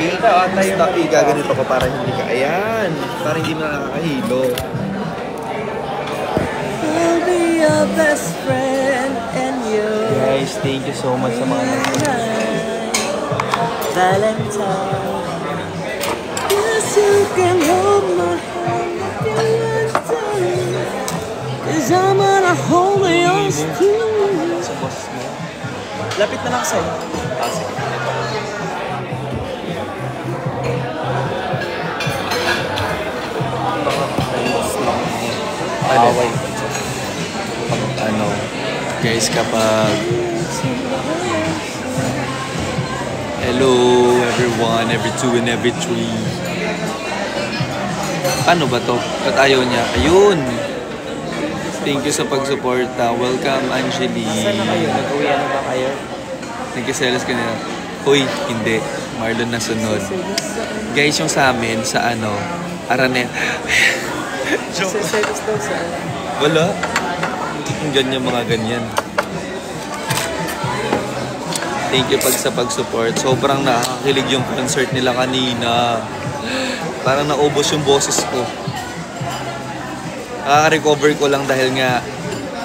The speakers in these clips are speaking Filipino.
Stop, gaganito ko para hindi ka, ayan, para hindi mo nakakahilo. I'll be your best friend and you. Guys, thank you so much sa mga Valentine. Yes, you can hold my hand if you want to. 'Cause I'm gonna hold yours too. sa boss mo. Lapit na lang sa'yo. Sige. Away. Ano, guys, kapag hello everyone, every two and every three. Paano ba to? Ba't ayaw niya? Ayun! Thank you sa pagsuporta. Welcome, Angeli. Saan na kayo? Nag-uwi na ba kayo? Nagkiselos ka na. Hoy, hindi. Marlon na sunod. Guys, yung sa amin, sa ano, Araneta. Nagsiselos daw saan? Wala. Yung ganyan, mga ganyan. Thank you sa pag-support. Sobrang nakakakilig yung concert nila kanina. Parang naubos yung boses ko. Nakaka-recover ko lang dahil nga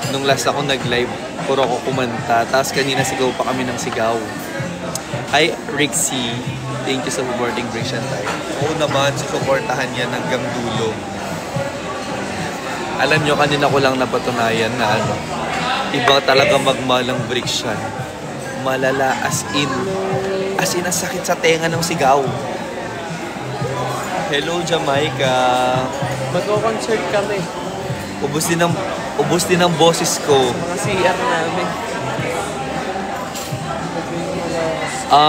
nung last ako nag-live, puro ako kumanta. Tapos kanina sigaw pa kami ng sigaw. Hi, Rixie. Thank you sa supporting Break Shantay. Oo naman, susuportahan yan hanggang dulo. Alam nyo, kanina ko lang napatunayan na ano, iba talaga magmahal ng Break Shan. Malala, as in, ang sakit sa tenga ng sigaw. Hello, Jamaica. Magko-concert kami. Ubus din ang boses ko. Mga CR namin.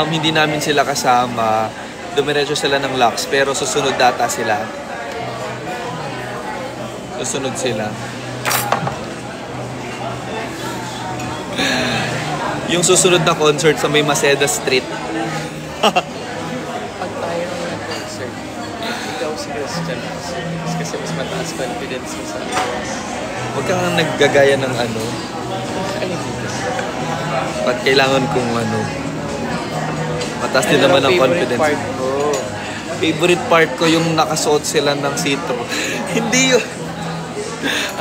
Hindi namin sila kasama. Dumiretso sila ng Lux, pero susunod data sila. Susunod sila. Yung susunod na concert sa may Maceda Street. Pag tayo ng concert, ikaw si Christian kasi mas mataas confidence mo sa akin. Huwag kang naggagaya ng ano. Pag kailangan kong ano. Mataas din naman ang confidence. Part ko? Favorite part ko yung nakasuot sila ng sitro. Hindi yun.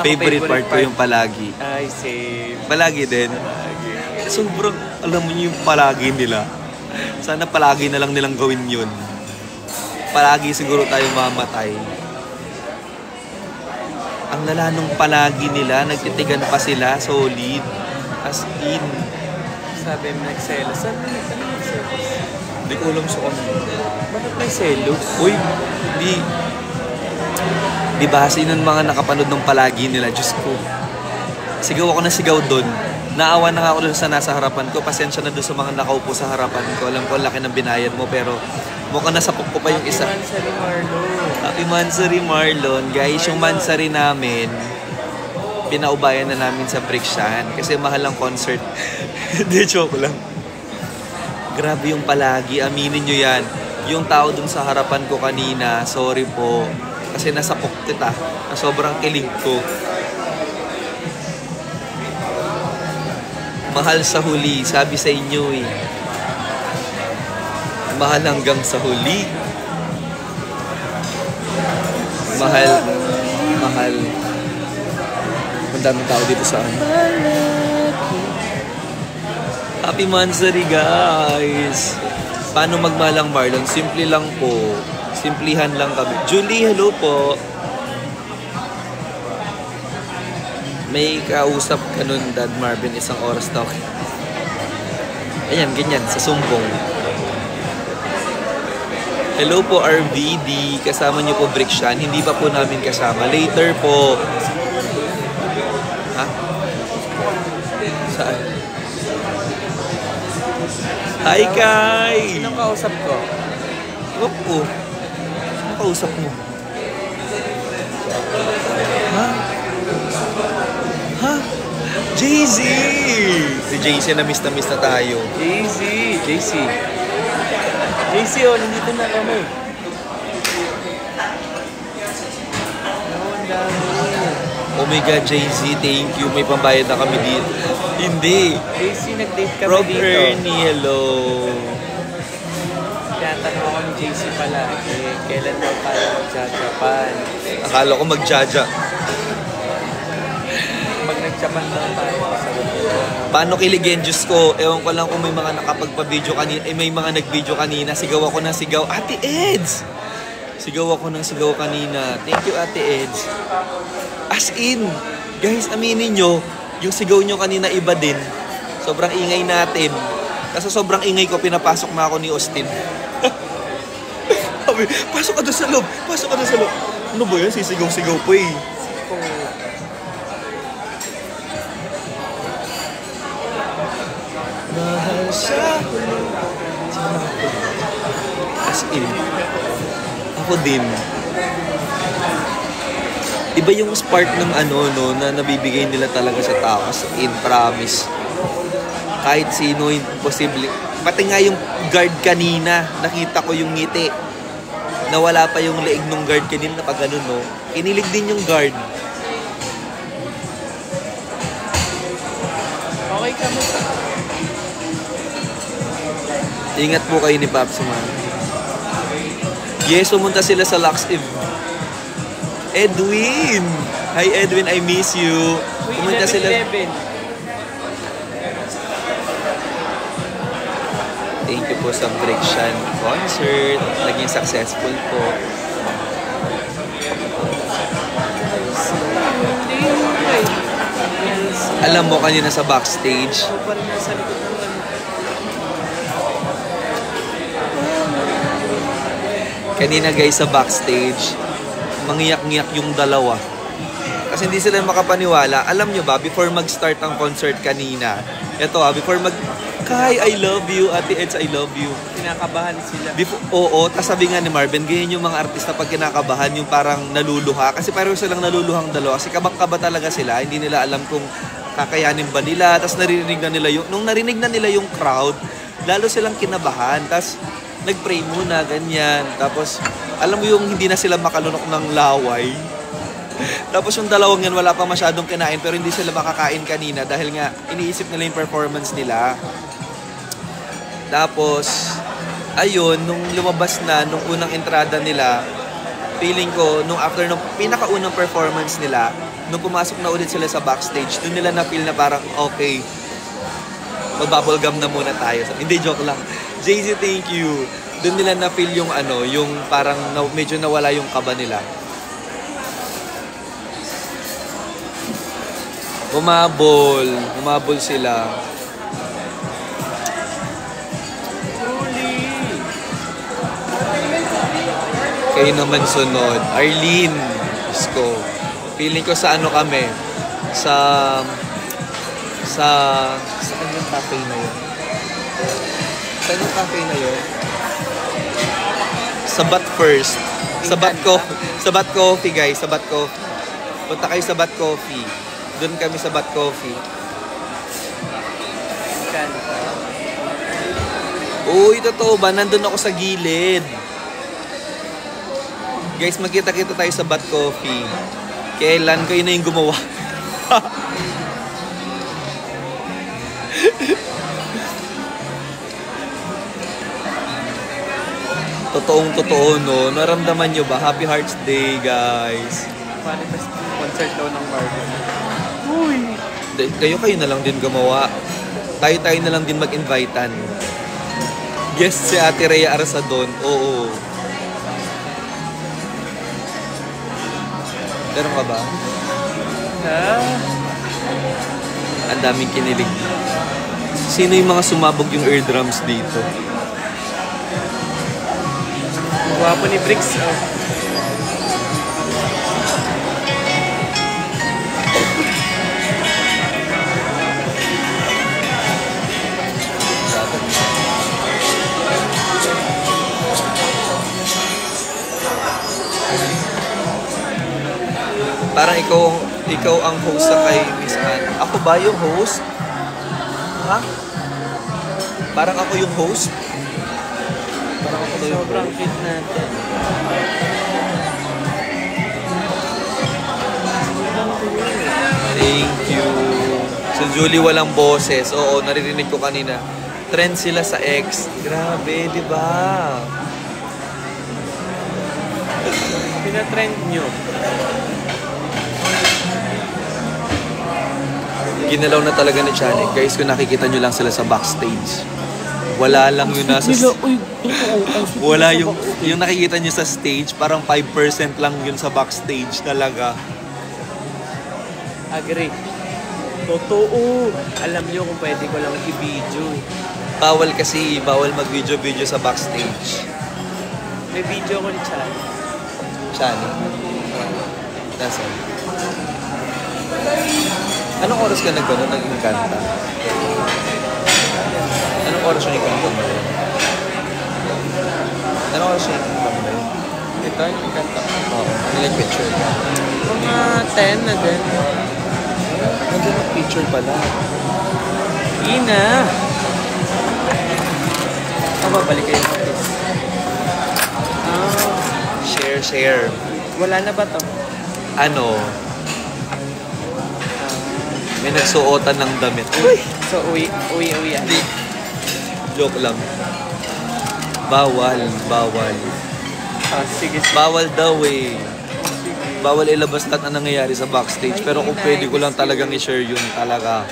Favorite part ko yung palagi. Ay, same. Palagi din. Sobrang, alam mo yung palagi nila. Sana palagi na lang nilang gawin yun. Palagi siguro tayo mamatay. Ang lala nung palagi nila, nagtitigan pa sila, solid. As in. Sabi mo nagselos. Saan mo nagselos? Hindi ko alam sa kanila. Bakit may selos? Uy, di ba sino mga nakapanood ng palagi nila? Diyos ko. Sigaw ako na sigaw doon. Naawa na nga ako doon sa nasa harapan ko. Pasensya na doon sa mga nakaupo sa harapan ko. Alam ko, laki ng binayad mo, pero mukhang nasapok ko pa yung isa. Happy Mansari Marlon. Happy Mansari Marlon. Guys, yung Mansari namin, pinaubayan na namin sa Friction kasi mahal ang concert. Hindi, joke lang. Grabe yung palagi. Aminin nyo yan. Yung tao dun sa harapan ko kanina, sorry po. Kasi nasapok kita. Na sobrang kilig ko. Mahal sa huli, sabi sa inyo eh. Mahal hanggang sa huli. Mahal. Ang daming tao dito sa ano. Happy Mansari, guys! Paano magmalang Marlon? Simple lang po. Simplihan lang kami. Julie, hello po. May kausap ka nun, Dad Marvin, 1 oras daw. Ayan, ganyan, sa sumbong. Hello po, RVD. Kasama niyo po Brickshan. Hindi pa po namin kasama. Later po. Ha? Saan? Hi, Kai! Sinong kausap ko? Huwag po. Sino kausap mo? Ha? Ha? Jay-Z! Si Jay-Z na miss na tayo. JC, oh, nandito na kami. Ang dami. Oh my God, Jay-Z, thank you. May pambayad na kami dito. Hindi. JC, nag-date kami Rob dito. Ernie, hello. Yan, tinatanong ako ni JC pala, kailan daw tayo mag-Japan? Akala ko mag-jaja. Pag nag-Japan daw tayo, sagot nila. Paano kiligin? Diyos ko, ewan ko lang kung may mga nakapagpa-video kanina, may mga nag-video kanina, sigaw ako ng sigaw, Ate Eds! Sigaw ako ng sigaw kanina. Thank you, Ate Eds. As in, guys, aminin nyo, yung sigaw nyo kanina iba din. Sobrang ingay natin. Kasi sobrang ingay ko, pinapasok na ako ni Austin. Sabi, pasok ka doon sa loob, pasok ka doon sa loob. Ano ba yan? Sisigaw-sigaw po eh. Mahal siya. As in, ako din. Iba yung spark ng ano, no, na nabibigay nila talaga sa tao. As in, promise. Kahit sino, imposible. Pati nga yung guard kanina, nakita ko yung ngiti. Nawala pa yung leeg ng guard kanina pag ano, no. Kinilig din yung guard. Okay ka mo. Ingat po kayo ni Paps, man. Yes, pumunta sila sa Lux Eve. Edwin! Hi Edwin, I miss you. Pumunta sila... 11. Thank you po sa Breakshan concert. Naging successful po. Alam mo kanina sa backstage, kanina guys sa backstage, mangiyak-ngiyak yung dalawa. Kasi hindi sila makapaniwala. Alam nyo ba, before mag-start ang concert kanina, eto before Kai, I love you. Ate Eds, I love you. Kinakabahan sila. Oo, tas sabi nga ni Marvin, ganyan yung mga artista pag kinakabahan, yung parang naluluha. Kasi parang silang naluluhang dalawa. Kasi kabang-kaba talaga sila. Hindi nila alam kung kakayanin ba nila. Tas narinig na nila yung... Nung narinig na nila yung crowd, lalo silang kinabahan. Tas nag-pray muna, ganyan. Tapos, alam mo yung hindi na sila makalunok ng laway. Tapos yung dalawang yan, wala pa masyadong kinain, pero hindi sila makakain kanina dahil nga iniisip nila yung performance nila. Tapos, ayun, nung lumabas na, nung unang entrada nila, feeling ko, nung after nung pinakaunang performance nila, nung pumasok na ulit sila sa backstage, dun nila na-feel na parang, okay, mag-bubblegum na muna tayo. Hindi, joke lang. JZ, thank you. Dun nila na-feel yung ano, yung parang medyo nawala yung kaba nila. Humabol sila. Kayo naman sunod. Arlene. Isko. Feeling ko sa ano kami. Saan yung cafe na yun? Saan yung cafe na yun? Sa Bat First. Sa Bat Coffee, guys. Sa Bat Coffee. Punta kayo sa Bat Coffee. Doon kami sa Bat Coffee. Uy, totoo ba? Nandun ako sa gilid. Guys, magkita-kita tayo sa Bat Coffee. Kailan kayo na yung gumawa? Totoong-totoo, no? Naramdaman nyo ba? Happy Hearts Day, guys. Manifest concert daw ng Marvin. Uy! Kayo na lang din gumawa. Tayo na lang din mag-invitean. Guest si Ate Rhea Arsadon. Oo. Meron ka ba? Ang daming kinilig. Sino yung mga sumabog yung eardrums dito? Gwapo ni Bricks. Parang ikaw ang host sa kay Miss Anne. Ako ba yung host? Ha? Parang ako yung host? Parang ako daw yung Sobrang cute natin. Thank you. So Julie walang boses. Oo, naririnig ko kanina. Trend sila sa X. Grabe, di ba? trend nyo. Ginalaw na talaga ni Chanek. Guys, kung nakikita nyo lang sila sa backstage. Wala lang yun nasa... Wala yung nakikita nyo sa stage, parang 5% lang yun sa backstage talaga. Agree. Totoo. Alam nyo kung pwede ko lang i-video. Bawal kasi, bawal mag-video-video sa backstage. May video ko ni Chan. Chanek. Nasaan? Anong oras ka nag-kanta? Anong oras siya nag-kanta mo? Anong oras siya nag-kanta mo? Ito, yung kanta. Oo, nilang picture. Mga 10 na din. Nandiyan ang picture pala. Ina! Babalik kayo. Share. Wala na ba to? Ano? May nagsuotan ng damit. So, uwi yan. Hindi. Joke lang. Bawal. Sige. Bawal daw eh. Bawal ilabas lahat na nangyayari sa backstage. Pero kung pwede ko lang talagang i-share yun talaga.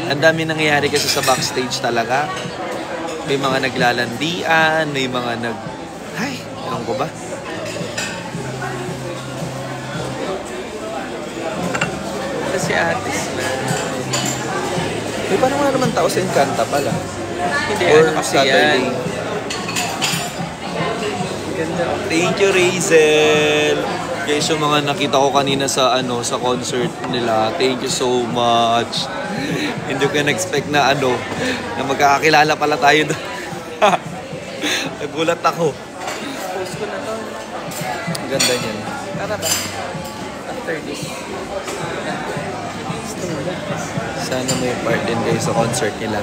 Ang dami nangyayari kasi sa backstage talaga. May mga naglalandian, may mga Ay, ewan ko ba? Kasi artist na. May parang wala naman tao sa Encanto pala. Hindi, Or ano kasi Saturday. yan. Ganda. Thank you, Razel. Guys, yung mga nakita ko kanina sa sa concert nila, thank you so much. Hindi ko na-expect na na magkakakilala pala tayo doon. Nagulat ako. Post ko na to. Ang ganda niyan. Tara ba? After this. Gusto mo ba? Sana may part din kayo sa concert nila.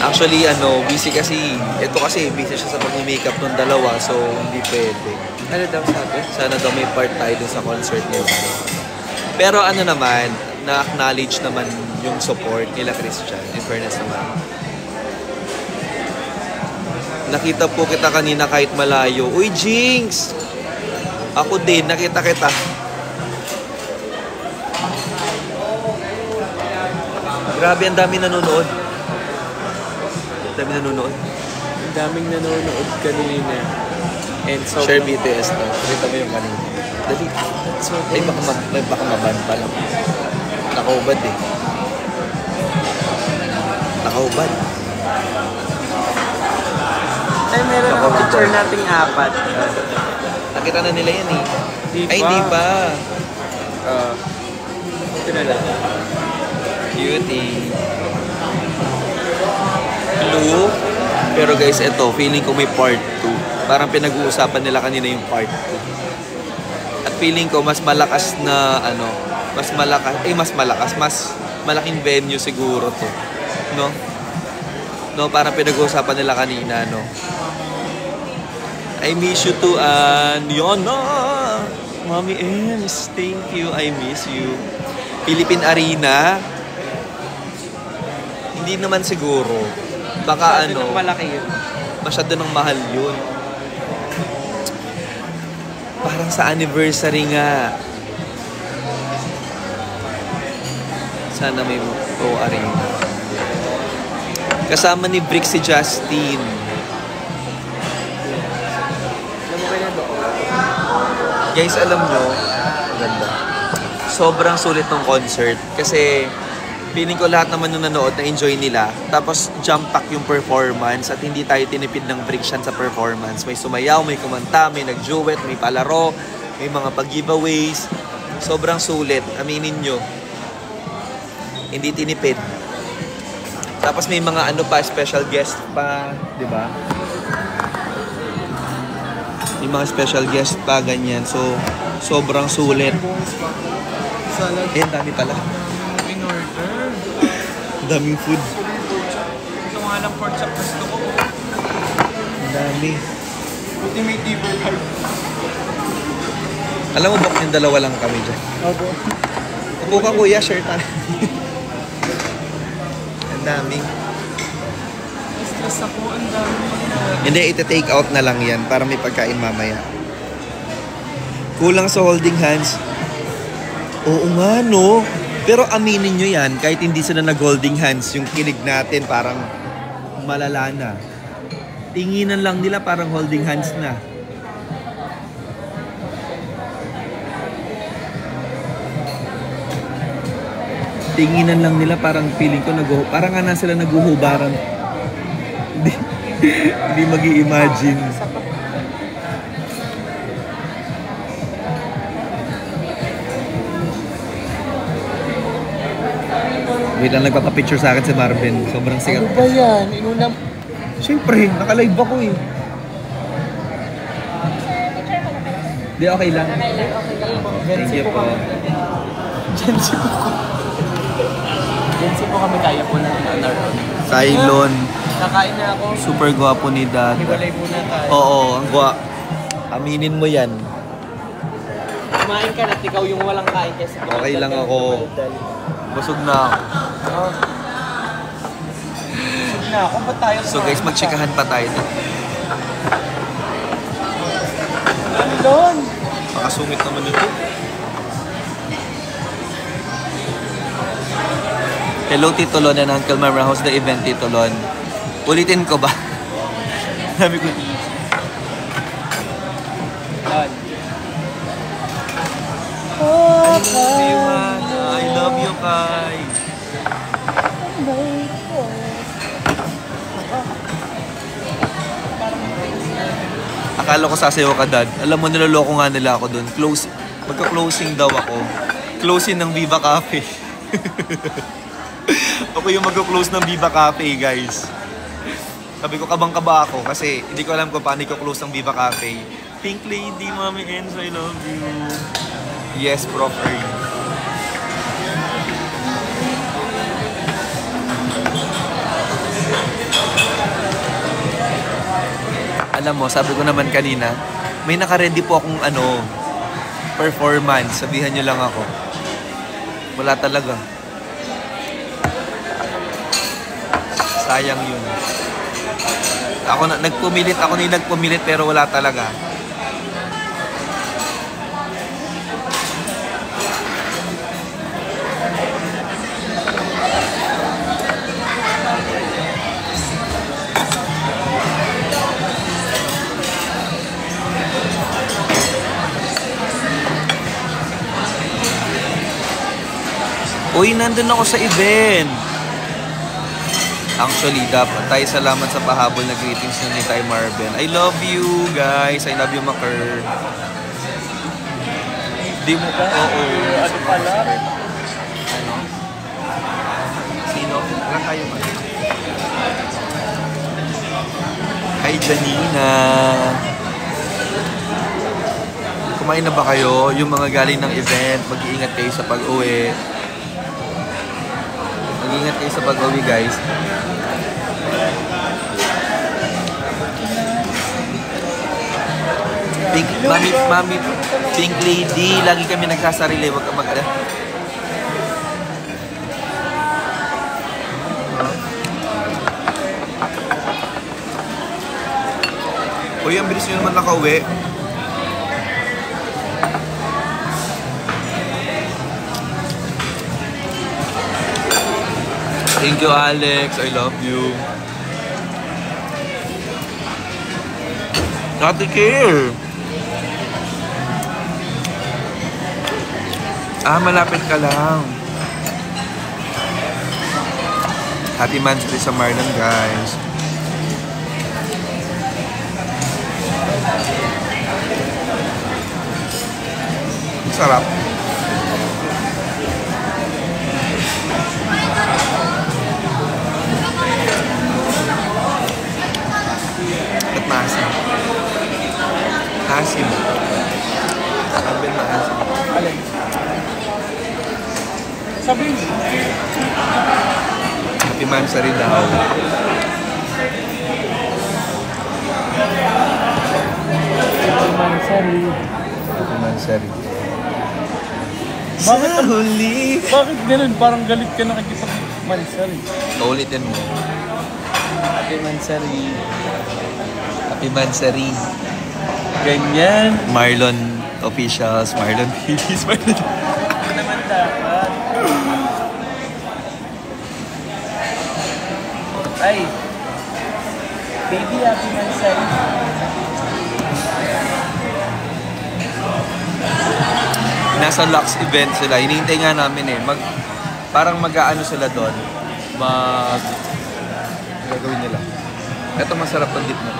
Actually, busy kasi. Ito kasi, busy siya sa pag-makeup ng dalawa, so hindi pwede. Ano daw sabi? Sana daw may part tayo dun sa concert nila. Pero naman, na-acknowledge naman yung support nila Christian. In fairness naman. Nakita po kita kanina kahit malayo. Uy, Jinx! Ako din, nakita kita. Grabe, ang dami nanonood. Ang daming nanonood kanina. And so, Share BTS na. Kita mo yung kanina. Dali. So, Ay, baka maban pa lang. Nakaubad eh. Nakaubad. Ay, meron Ako, ang picture nating 4. Nakita na nila yan eh. Di Ay, pa. hindi pa. Ito na lang. Cutie. Blue. Pero guys, ito, feeling ko may part 2. Parang pinag-uusapan nila kanina yung part 2. At feeling ko mas malakas na mas malaking venue siguro to. No, parang pinag-uusapan nila kanina, no. I miss you too, and Mommy Ems, thank you. I miss you. Philippine Arena. Hindi naman siguro. Baka Malaki yun. masyado nang mahal yun. Parang sa anniversary nga. Sana may Arena. Kasama ni Brick si Justin. Alam mo kaya doon? Guys, alam nyo, ganda. Sobrang sulit ng concert. Kasi feeling ko lahat naman nung nanood na enjoy nila. Tapos jump pack yung performance at hindi tayo tinipid ng friction sa performance. May sumayaw, may kumanta, may nag-duet, may palaro, may mga pag-giveaways. Sobrang sulit. Aminin nyo. Hindi tinipid. Tapos may mga special guest pa, di ba? May mga special guest pa, ganyan. So, sobrang sulit. Salad. Dami pala. In order. Daming food. Ito nga lang pork chop gusto ko. Dami. Ultimate Diver Card. Alam mo ba yung dalawa lang kami dyan? Opo. Upo ka kuya, share tayo. Ang dami. stress ako. Ang dami. Hindi, ita-take out na lang yan para may pagkain mamaya. Kulang sa holding hands. Oo nga, no? Pero aminin nyo yan, kahit hindi sila nag-holding hands, yung kilig natin parang malala na. Tinginan lang nila parang holding hands na. Tinginan lang nila parang feeling ko parang nga na sila naghuhubaran. Hindi magi-imagine. Wait lang, nagpapapicture sa akin si Marvin. Sobrang sikat. Ano ba yan? Inunang... Siyempre, naka-live ako eh. Di, okay lang. Thank you po. Jensi po kami, kaya po natin honor. Cylon. Nakain na ako. Super gwapo ni Dad. Hiwalay muna tayo. Oo, ang aminin mo yan. Kumain ka na, ikaw yung walang kain kasi. Okay lang ako. Busog na ako. Busog na ako, ba't tayo So guys, magtsikahan pa tayo. Ano doon? Makasungit naman ito. Hello Tito Lon and Uncle Marma. How's the event, Tito Lon? Ulitin ko ba? Sabi ko. I love you, Kai. Akala ko sasayaw ka, Dad. Alam mo, niloloko nga nila ako doon. Magka-closing daw ako. Closing ng Viva Cafe. Ako yung mag-close ng Viva Cafe, guys. Sabi ko, kabang-kaba ako kasi hindi ko alam kung paano i-close ng Viva Cafe. Pink Lady, Mami Enzo, I love you. Yes, Prof. Ernie. Alam mo, sabi ko naman kanina, may naka-ready po akong performance. Sabihan nyo lang ako. Wala talaga. Sayang yun. Ako na nagpumilit pero wala talaga. Uy, nandun ako sa event. Actually, dapat tayo salamat sa pahabol na greetings nyo ni Tay Marvin. I love you, guys. I love you, Maker. Di mo pa? Oo. Ano pala? Ano? Sino? Wala tayo ba? Hi, Janina. Kumain na ba kayo? Yung mga galing ng event, mag-iingat kayo sa pag-uwi. Mag-iingat kayo sa pag-uwi, guys. Mami, Pink Lady, lagi kami nagsasarili, wag ka mag-ala. Uy, ang bilis nyo naman nakauwi. Thank you, Alex. I love you. Ate Care. Malapit ka lang. Happy Monday sa Marlon, guys. Sarap. At maasim. Asim. Sabi maasim. Alin? Sabihin. Happy Mansari daw. Happy Mansari. Bakit Sa huli. Bakit ganun? Parang galit ka nakikipag-mansar eh. Ulitin mo. Happy Mansari. Happy Mansari. Ganyan. Marlon officials, Marlon Phillies, Marlon. Ano naman dapat? Ay. Baby, Happy Mansari. Nasa Lux event sila. Hinihintay nga namin eh. Parang mag-aano sila doon. Gagawin nila. Ito masarap ang dip na.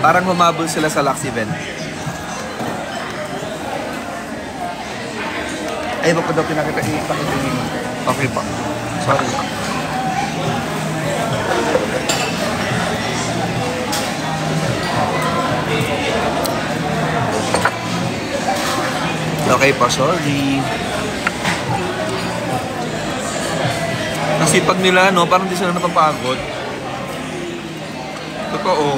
Parang humabol sila sa Lux event. Ay, baka daw pinakita. Okay pa. Sorry. Okay pa, sorry. Kasi pag nila, no, parang di sila napapagod. Totoo.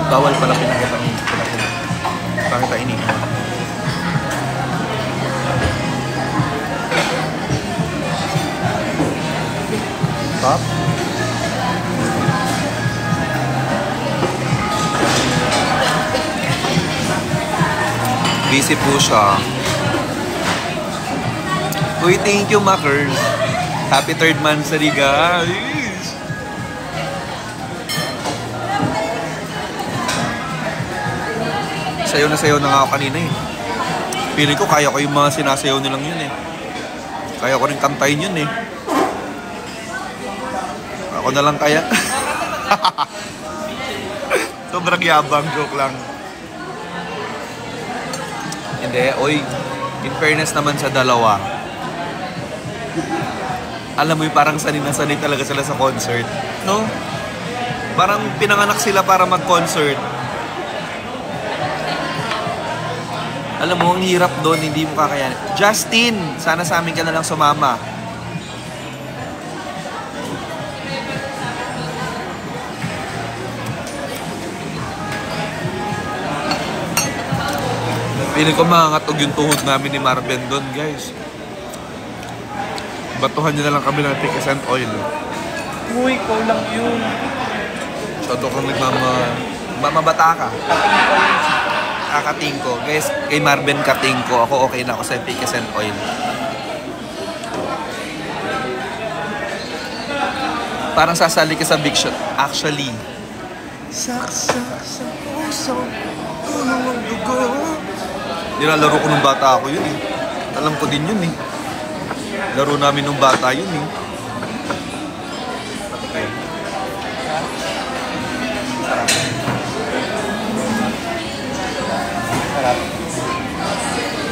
Bawal pala pinakita ini. Stop. Busy po siya. Uy, thank you, Makers. Happy 3rd Mansari, guys. Sayaw na sayaw na nga ako kanina eh. Feeling ko kaya ko yung mga sinasayaw nilang yun eh. Kaya ko rin kantayin yun eh. Ako na lang kaya. Sobrang yabang, joke lang. Hindi, oy, in fairness naman sa dalawa. Alam mo yung parang sanay na sanay talaga sila sa concert. No? Parang pinanganak sila para mag-concert. Alam mo, ang hirap doon, hindi mo kakayanin. Justin, sana sa amin ka na lang sumama. Piling ko makangatog yung tuhod namin ni Marben doon, guys. Batuhan niya na lang kami ng tickets and oil. Uy, ikaw lang yun. Soto kang mamabata ka. Kakating ko. Guys, kay Marben kating ko. Ako okay na ako sa tickets and oil. Parang sasali ka sa Big Shot. Actually. Saksak sa puso, kuno ang dugo. Nilalaro ko nung bata ako yun eh. Alam ko din yun eh. Laro namin nung bata yun eh. Okay. Sarap. Sarap.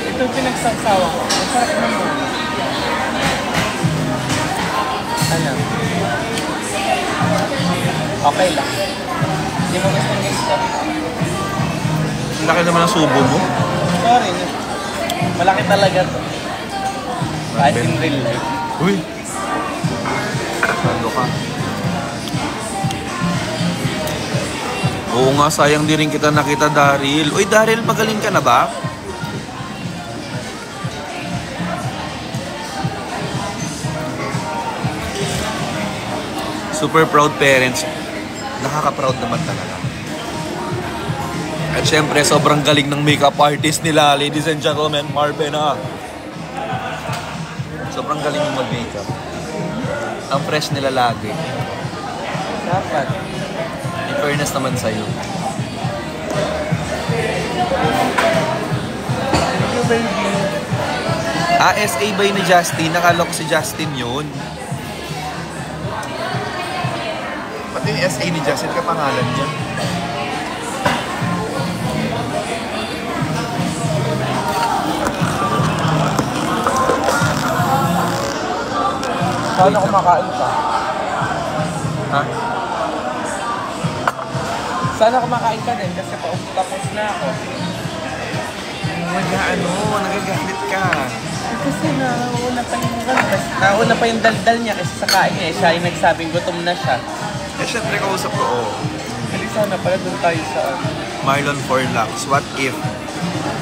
Ito pinagsasawa ko. Masarap naman. Ano? Okay lang. Hindi mo gusto. Laki naman ang subo mo. Sorry. Malaki talaga to. Kahit in real life. Uy! Sando ka. Oo nga, sayang din rin kita nakita, Daryl. Uy, Daryl, magaling ka na ba? Super proud parents. Nakaka-proud naman talaga. At syempre, sobrang galing ng makeup artist nila, ladies and gentlemen, Marben ha. Sobrang galing yung mag-makeup. Ang fresh nila lagi. Dapat. In fairness naman sa'yo. Thank you, baby. SA ba yun ni Justin? Nakala ko si Justin yun. Pati yung SA ni Justin, kapangalan dyan. Sana kumakain ka. Ha? Sana kumakain ka din kasi tapos na ako. Nagagalit ka. Kasi nauna pa yung daldal niya kasi sa kain niya. Siya yung nagsabing gutom na siya. Eh, syempre kausap ko, oh. Hindi sana pala doon tayo sa Marlon Forlax, what if?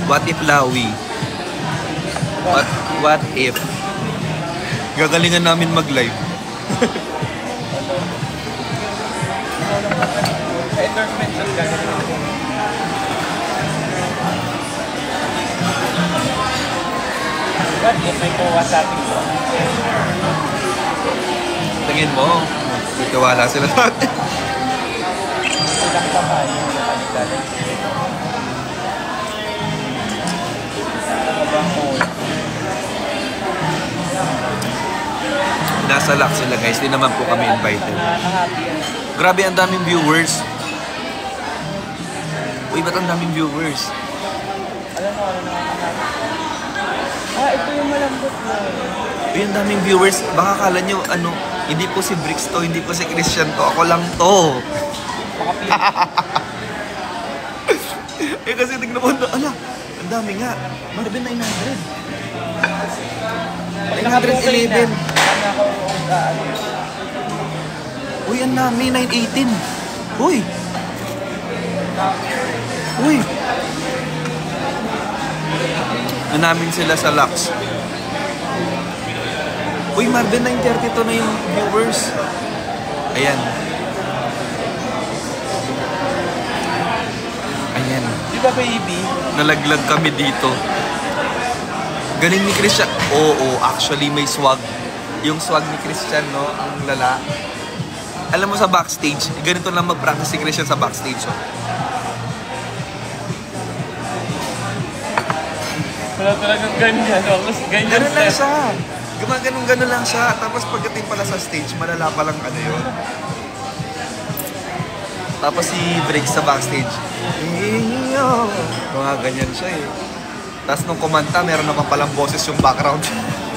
What if Lawi? What if? Gagalingan namin mag-live. Sa endorsement shot gagawin. God, yun may kuha sa ating ko. Tingin mo, tiwala sila sa atin. Ilang pa pa yun. Nasa lock sila guys, di naman po kami invited. Grabe, ang daming viewers. Uy, ba't ang daming viewers? Alam mo, ano nakakahabi? Ito yung malambot na. Uy, ang daming viewers. Baka kala nyo, ano, hindi po si Bricks to, hindi po si Christian to, ako lang to. Eh kasi tignan mo, ala, ang dami nga. Marvin, 900. 911. Uy, ang dami, 918. Uy. Uy. Ang namin sila sa Lux. Uy, Marvin, 932 na yung viewers. Ayan. Ayan. Di ba, baby? Nalaglag kami dito. Galing ni Christian. Oo, actually may swag. Yung swag ni Christian, no? Ang lala. Alam mo sa backstage, ganito lang mag-practice si Christian sa backstage. Oh. Wala talagang ganyan. Ganyan Ganun lang siya. Gumaganon-ganon lang siya. Tapos pagdating pala sa stage, malala pa lang ano yun. Tapos si Briggs sa backstage. Mga ganyan siya eh. Tapos nung kumanta, meron naman palang boses yung background.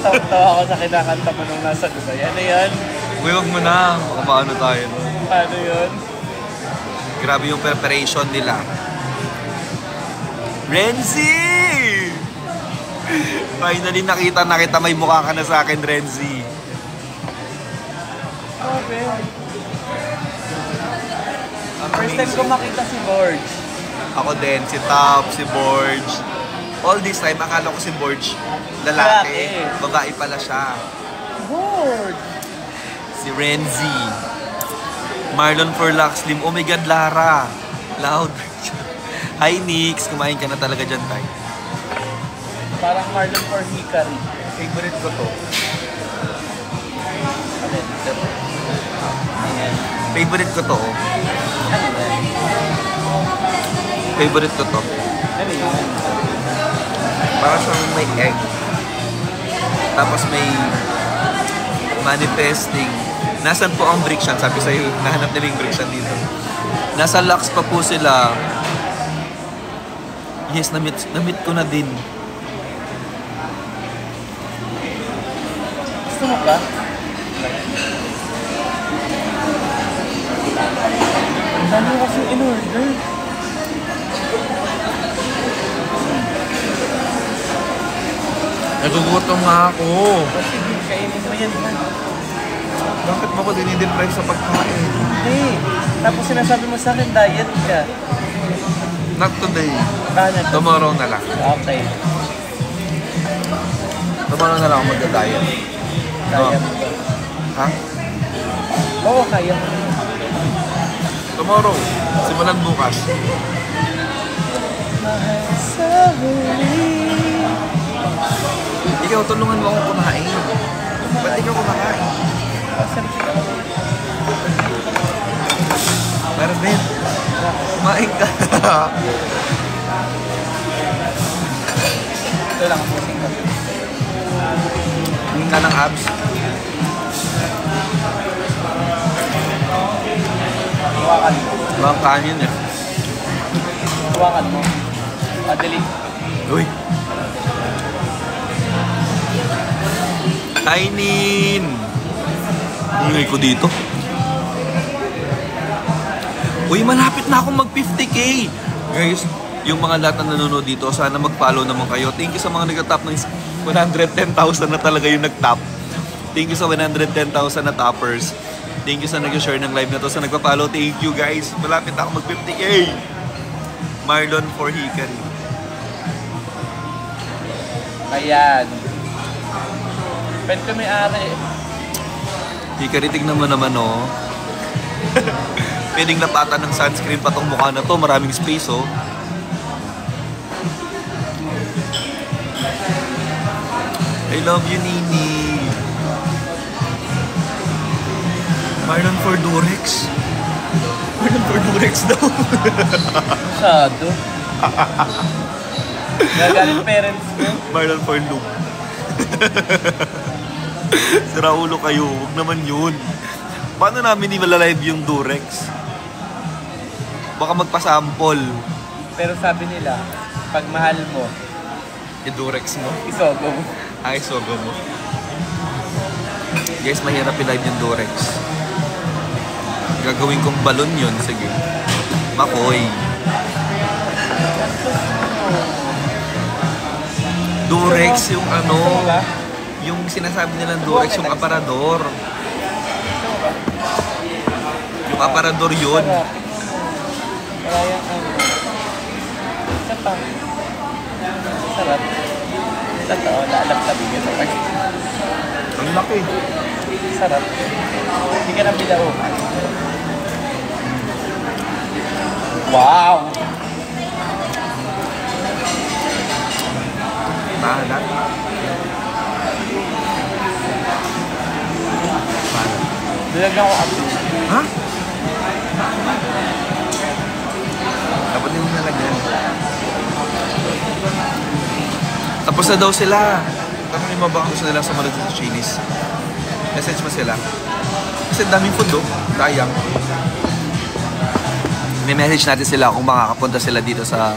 Tawa ako sa kinakanta mo nung nasa Dubai. Ano yan? Uy, wag mo na. Baka maano tayo. Ano yun? Grabe yung preparation nila. Renzi! Finally nakita may mukha ka na sa akin, Renzi. Okay. First time ko makita si Borge. Ako din, si Top, si Borge. All this time, akala ko si Borge lalaki. Babae pala siya. Borge! Si Renzi. Marlon Forlax Slim. Oh my God, Lara. Loud. Hi, Nix. Kumain ka na talaga dyan, Tay. Parang Marlon for Hikari. Favorite ko to. Favorite ko to, oh. Favorite ko to. Ano yun? Para siyang may egg. Tapos may manifesting. Nasaan po ang Brickshan? Sabi sa'yo, nahanap nila yung Brickshan dito. Nasa Lux pa po sila. Yes, na-meet ko na din. Gusto mo ba? Ang dami kasi in-order. Nagugutom nga ako. Kasi kainin mo yan. Bakit mo ko dinidin-price sa pagkain? Hindi. Tapos sinasabi mo sa akin, diet ka. Not today. Bakit? Tomorrow na lang. Okay. Tomorrow na lang ako magda-diet. Kaya mo ba? Ha? Oo, kaya mo. Tomorrow. Simulan bukas. Mahal sa huli. Ikaw, tulungan mo akong kumain. Ba't ikaw kumakain? Marvin, kumain ka. Ito lang po sing kami. Hindi ka ng abs. Hawakan mo. Mga kanin eh. Hawakan mo. Adali. Uy. Kainin! Ingay ko dito. Uy, malapit na akong mag 50K! Guys, yung mga lahat na nanonood dito, sana mag-follow naman kayo. Thank you sa mga nag-top ng 110,000 na talaga yung nag-top. Thank you sa 110,000 na toppers. Thank you sa nag-share ng live na to. Sa nagpa-follow, thank you guys. Malapit na akong mag 50K! Marlon for Hikari. Ayan. Pwede ka may-ari. Hikaritig naman oh. Pwedeng lapatan ng sunscreen pa tong mukha na to. Maraming space oh. I love you, Nini. Marlon for Durex. Marlon for Durex daw. Masyado. Gagalit parents mo. Marlon for Lube. Sira ulo kayo. Huwag naman yun. Paano namin i-live yung Durex? Baka magpasample. Pero sabi nila, pag mahal mo, I-Durex mo? isogo mo. Ay, sogo mo. Guys, mahirap i-live yung Durex. Gagawin kong balon yun. Sige. Makoy. Durex yung ano, yung sinasabi nilang Durex, yung aparador. Yung aparador yun. Wala yung isa pa. Sarap. Totoo, lalaptabin yun sa pag. Ang laki. Sarap. Hindi ka na bilao. Wow! Mahalat. Nilagyan ko api. Ha? Dapat din mo nalagyan. Tapos na daw sila. Tanongin mo ba kung gusto nila sumunod sa Chili's? Message mo sila. Kasi daming food oh. Dayang. May message natin sila kung makakapunta sila dito sa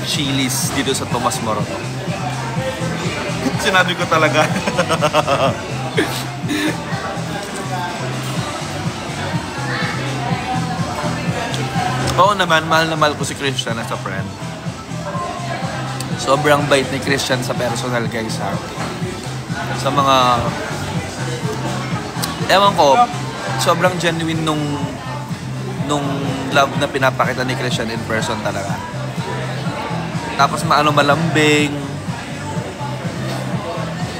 Chili's, dito sa Tomas Morato. Sinabi ko talaga. Oo naman, mahal na mahal ko si Christian as a friend. Sobrang bait ni Christian sa personal, guys, ha. Sa mga... Ewan ko, sobrang genuine nung love na pinapakita ni Christian in person talaga. Tapos malambing.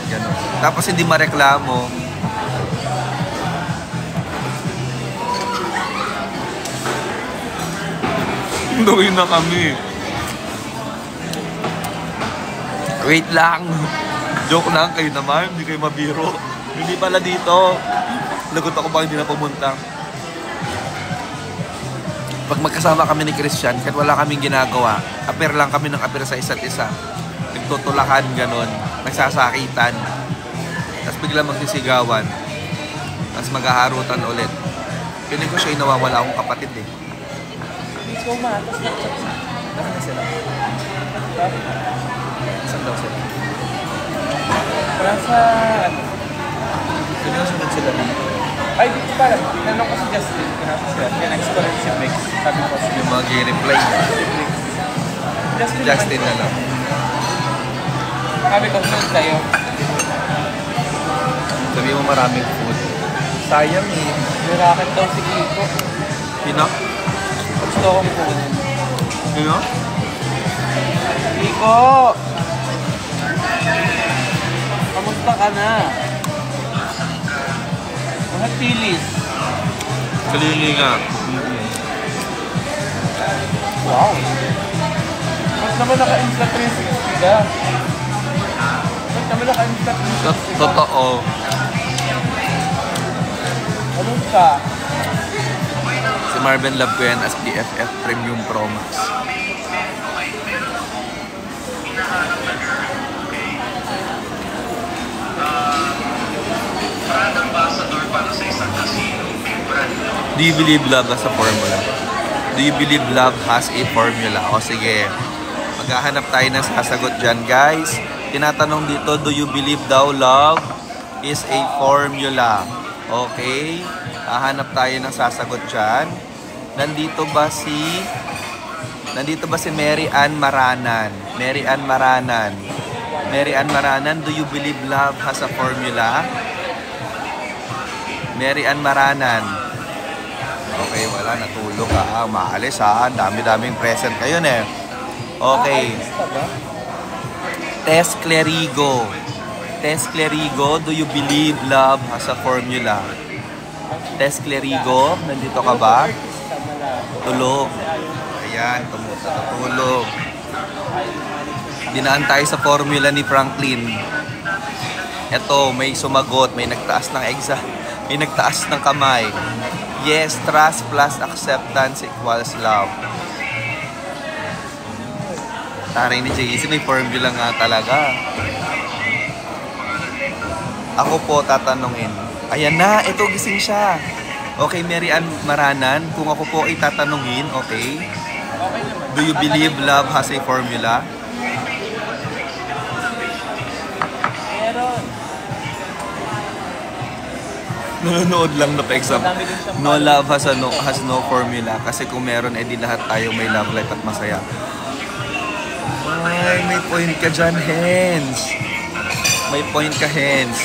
Ganun. Tapos hindi mareklamo. Doon na kami. Wait lang. Joke lang, kayo naman. Hindi kayo mabiro. Hindi pala dito. Lagot ako ba hindi na pumunta. Pag magkasama kami ni Christian, kahit wala kaming ginagawa, apir lang kami ng apir sa isa't isa. Nagtutulakan, ganon. Nagsasakitan. Tapos biglang magsisigawan. Tapos maghaharutan ulit. Piling ko siya yung nawawala akong kapatid eh. So, matas na. Nasaan na sila? Saan daw sila? Wala sa... Sino yung sunod sila dito? Ay, dito pala. Tinanong ko si Justin. Tinanong ko sila. Kaya next ko rin si Mix. Sabi ko si Yung mga reply Justin na lang. Sabi ko, sunod sa'yo. Sabi mo maraming food. Sayang eh. Nirakit daw si Kiko. Sino? Gusto kong kunin. Sino? Kiko! Kamusta ka na? Mahal pilis. Kalili nga. Wow! Ba't naman naka-insta 360 ka? Ba't naman naka-insta 360 ka? Totoo. Anong ka? Si Marvin love ko yan as BFF Premium Pro Max. Do you believe love has a formula? Do you believe love has a formula? O sige, maghahanap tayo ng sasagot dyan, guys. Tinatanong dito, do you believe daw love is a formula? Okay, hahanap tayo ng sasagot dyan. Nandito ba si Mary Ann Maranan? Mary Ann Maranan. Mary Ann Maranan, do you believe love has a formula? Mary Ann Maranan. Okay, wala, natulog ka. Maalis ha, dami-daming present ngayon eh. Okay. Tess Clerigo. Tess Clerigo, do you believe love has a formula? Tess Clerigo, nandito ka ba? Tulog. Ayan, tutulog. Dinaan tayo sa formula ni Franklin. Eto, may sumagot, may nagtaas ng may nagtaas ng kamay. Yes, trust plus acceptance equals love. Taray ni JC, may formula nga talaga. Ako po tatanungin. Ayan na, ito gising siya. Okay, Mary Ann Maranan, kung ako po ay tatanungin, okay? Do you believe love has a formula? Nanonood lang na pa-exam. No love has no formula. Kasi kung meron, edi lahat tayo may love life at masaya. Ay, may point ka dyan, Hens. May point ka, Hens.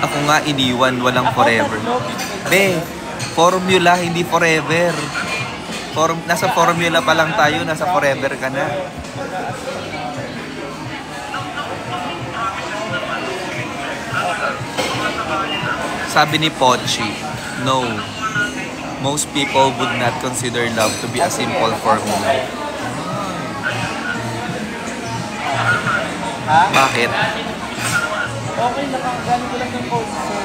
Ako nga iniwan, walang forever. Be, formula, hindi forever. Nasa formula pa lang tayo, nasa forever ka na. Sabi ni Pochi, no. Most people would not consider love to be a simple formula. Bakit? Okay, nakagaling ko lang ng code, sir.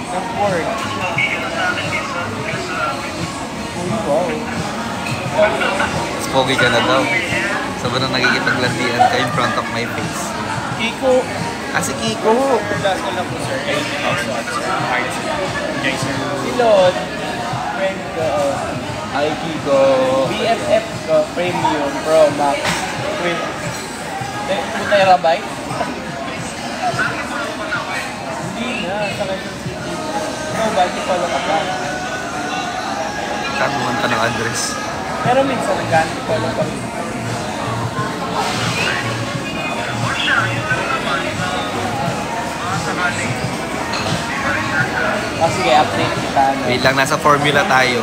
Ng word. Wow. Spogy ka na daw. Sobrang nagkikipaglandian ka in front of my face. Kiko. Si Kiko. Last ko lang po, sir. Ay, also at sir. Hi, sir. Jay, sir. Silod. Friend ko. Hi, Kiko. BFF ko. Premium Pro Max. With 2 terabyte. Hindi na. Sa Quezon City. No, bago pala ka pa. Kanuhan ka ng address. Pero minsan nag-ganti pala pa. Sige, update kita. Wait lang, nasa formula tayo.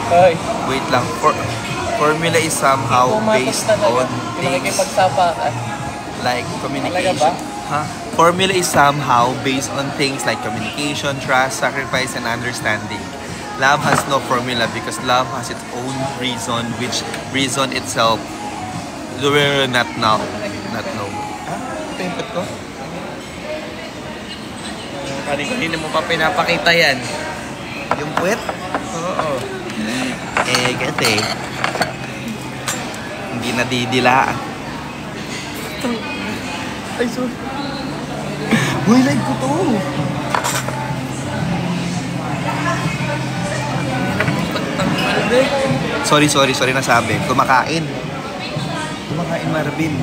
Hoy. Wait lang. Formula is somehow based on things like communication. Huh? Formula is somehow based on things like communication, trust, sacrifice, and understanding. Love has no formula because love has its own reason, which reason itself we're not know. Ito yung put ko? Kanina mo pa pinapakita yan. Yung puwet? Oo. Kasi hindi nadidilaan. Ay, sorry. Uy, like ko to. Sorry, nasabi. Kumakain, Marvin.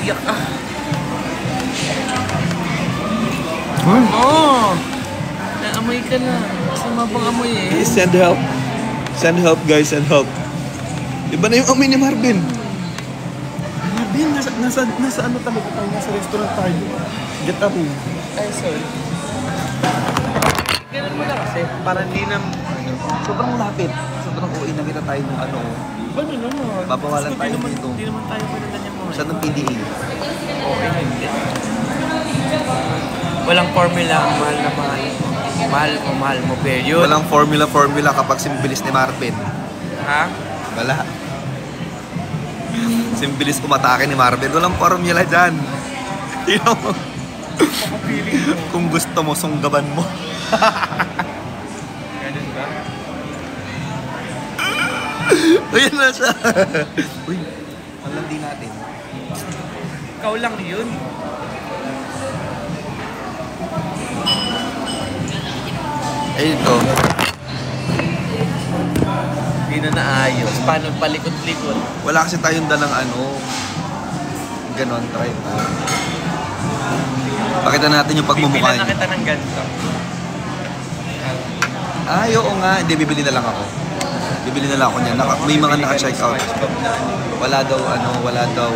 Iyak ka. Oo. Naamoy ka na. Masama pang amoy eh. Please send help. Send help, guys. Send help. Iba na yung amoy ni Marvin. Marvin, nasa ano talaga tayo? Nasa restaurant tayo. Get a room. Ay, sorry. Ganun mo lang kasi. Para hindi na... Sobrang lapit. Sobrang uwi na kita tayo ng ano. Ano naman? Babawalan tayo dito. Hindi naman tayo pinagdanyan mo. Sa ng PDA. Okay, hindi. Walang formula. Mahal na mahal. Mahal mo, period. Walang formula kapag simbilis ni Marvin. Ha? Wala. Simbilis umatake ni Marvin. Walang formula dyan. Tingnan mo. Kung gusto mo, sunggaban mo. Ganun ba? Ayan na siya. Uy, ang landi natin. Ikaw lang yun. Ay, ito. Hindi na naayos. Paano palikot-likot? Wala kasi tayong dalang ano. Ganon, try pa. Pakita natin yung pagmumukha Bibili na niya. kita ng ganito. Ay, oo nga. Hindi, bibili na lang ako. Bibili na lang ako niyan. May mga naka-check out. Wala daw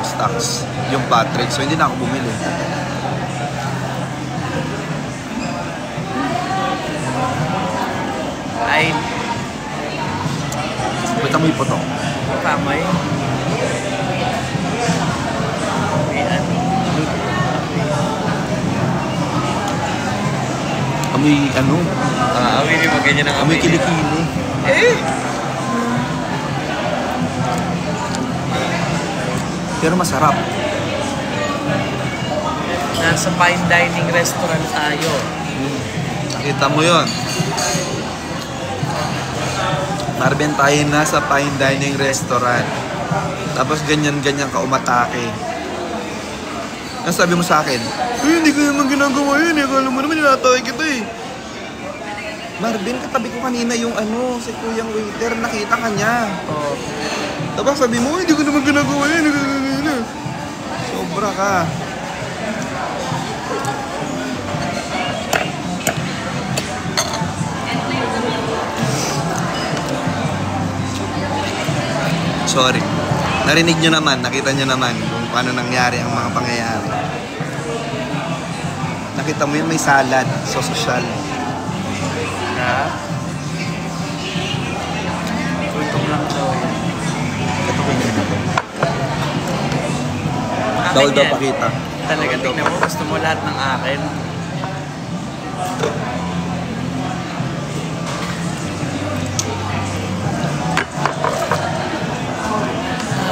stocks yung Patrick. So, hindi na ako bumili. Amoy ano? Amoy mo ganyan ang Amoy kilikili. Eh! Pero masarap. Nasa fine dining restaurant tayo. Nakita mo yun. Marvin, tayo nasa fine dining restaurant. Tapos ganyan-ganyan ka umatake. Ano sabi mo sa akin? Hindi ko naman ginagawa yun. Akala mo naman nilatawag kita eh. Marvin, katabi ko kanina yung ano, si kuyang waiter. Nakita ka niya. Oh. Tapos sabi mo, hindi ko naman ginagawa yun. Sobra ka. Sorry. Narinig nyo naman, nakita nyo naman kung paano nangyari ang mga pangyayari. Nakita mo yun, may salad. So, social. Ha? Gutom lang daw yan. Ito ko yun. Akin Bawal daw yan. pakita. Talaga, tingnan mo, gusto mo lahat ng akin.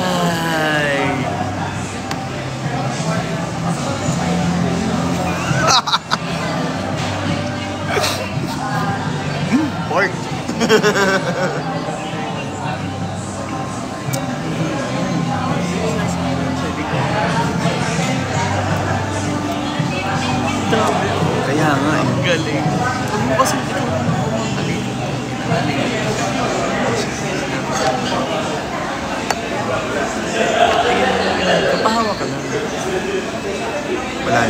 Ay. Pork. Kaya nga eh. Galing. Huwag mo kasi kapahawa ka lang. Wala.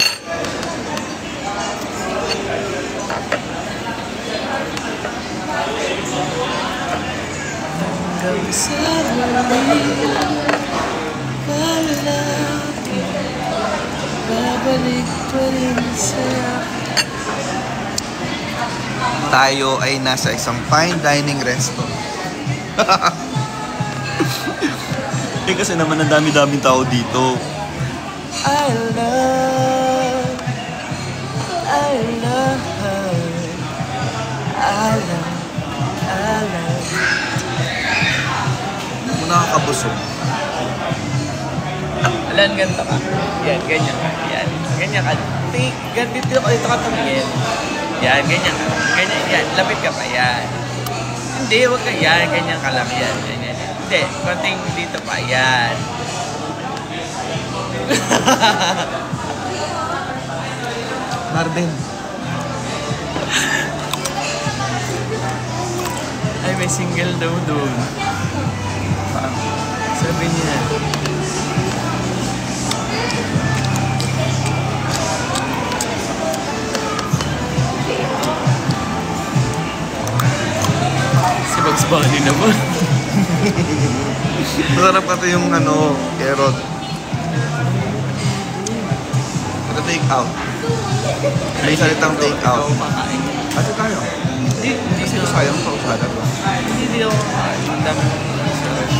Hanggang sa muli, palagi, babalik pa rin sa'yo. Tayo ay nasa isang fine dining resto. Eh kasi naman ang dami-daming tao dito. I love, I love, I love, I love. Kung nakakabusog. Alam, ganito ka. Yan, ganyan ka. Yan, ganyan ka. Dito ka tumingin. Yan, ganyan ka. Ganyan, yan. Lapit ka pa, yan. Hindi, huwag ka yan. Ganyan ka lang, yan. Ganyan. Hindi, konting dito pa, yan. Marvin. Ay, may single daw doon. Sabi niya. Si Bugs Bunny naman. Masarap kasi yung ano, carrot. Ito take out. May salitang take out. Makain. Kasi tayo. Hindi Kasi sayang sa usada to. Hindi ako makain. Ang dami ng research.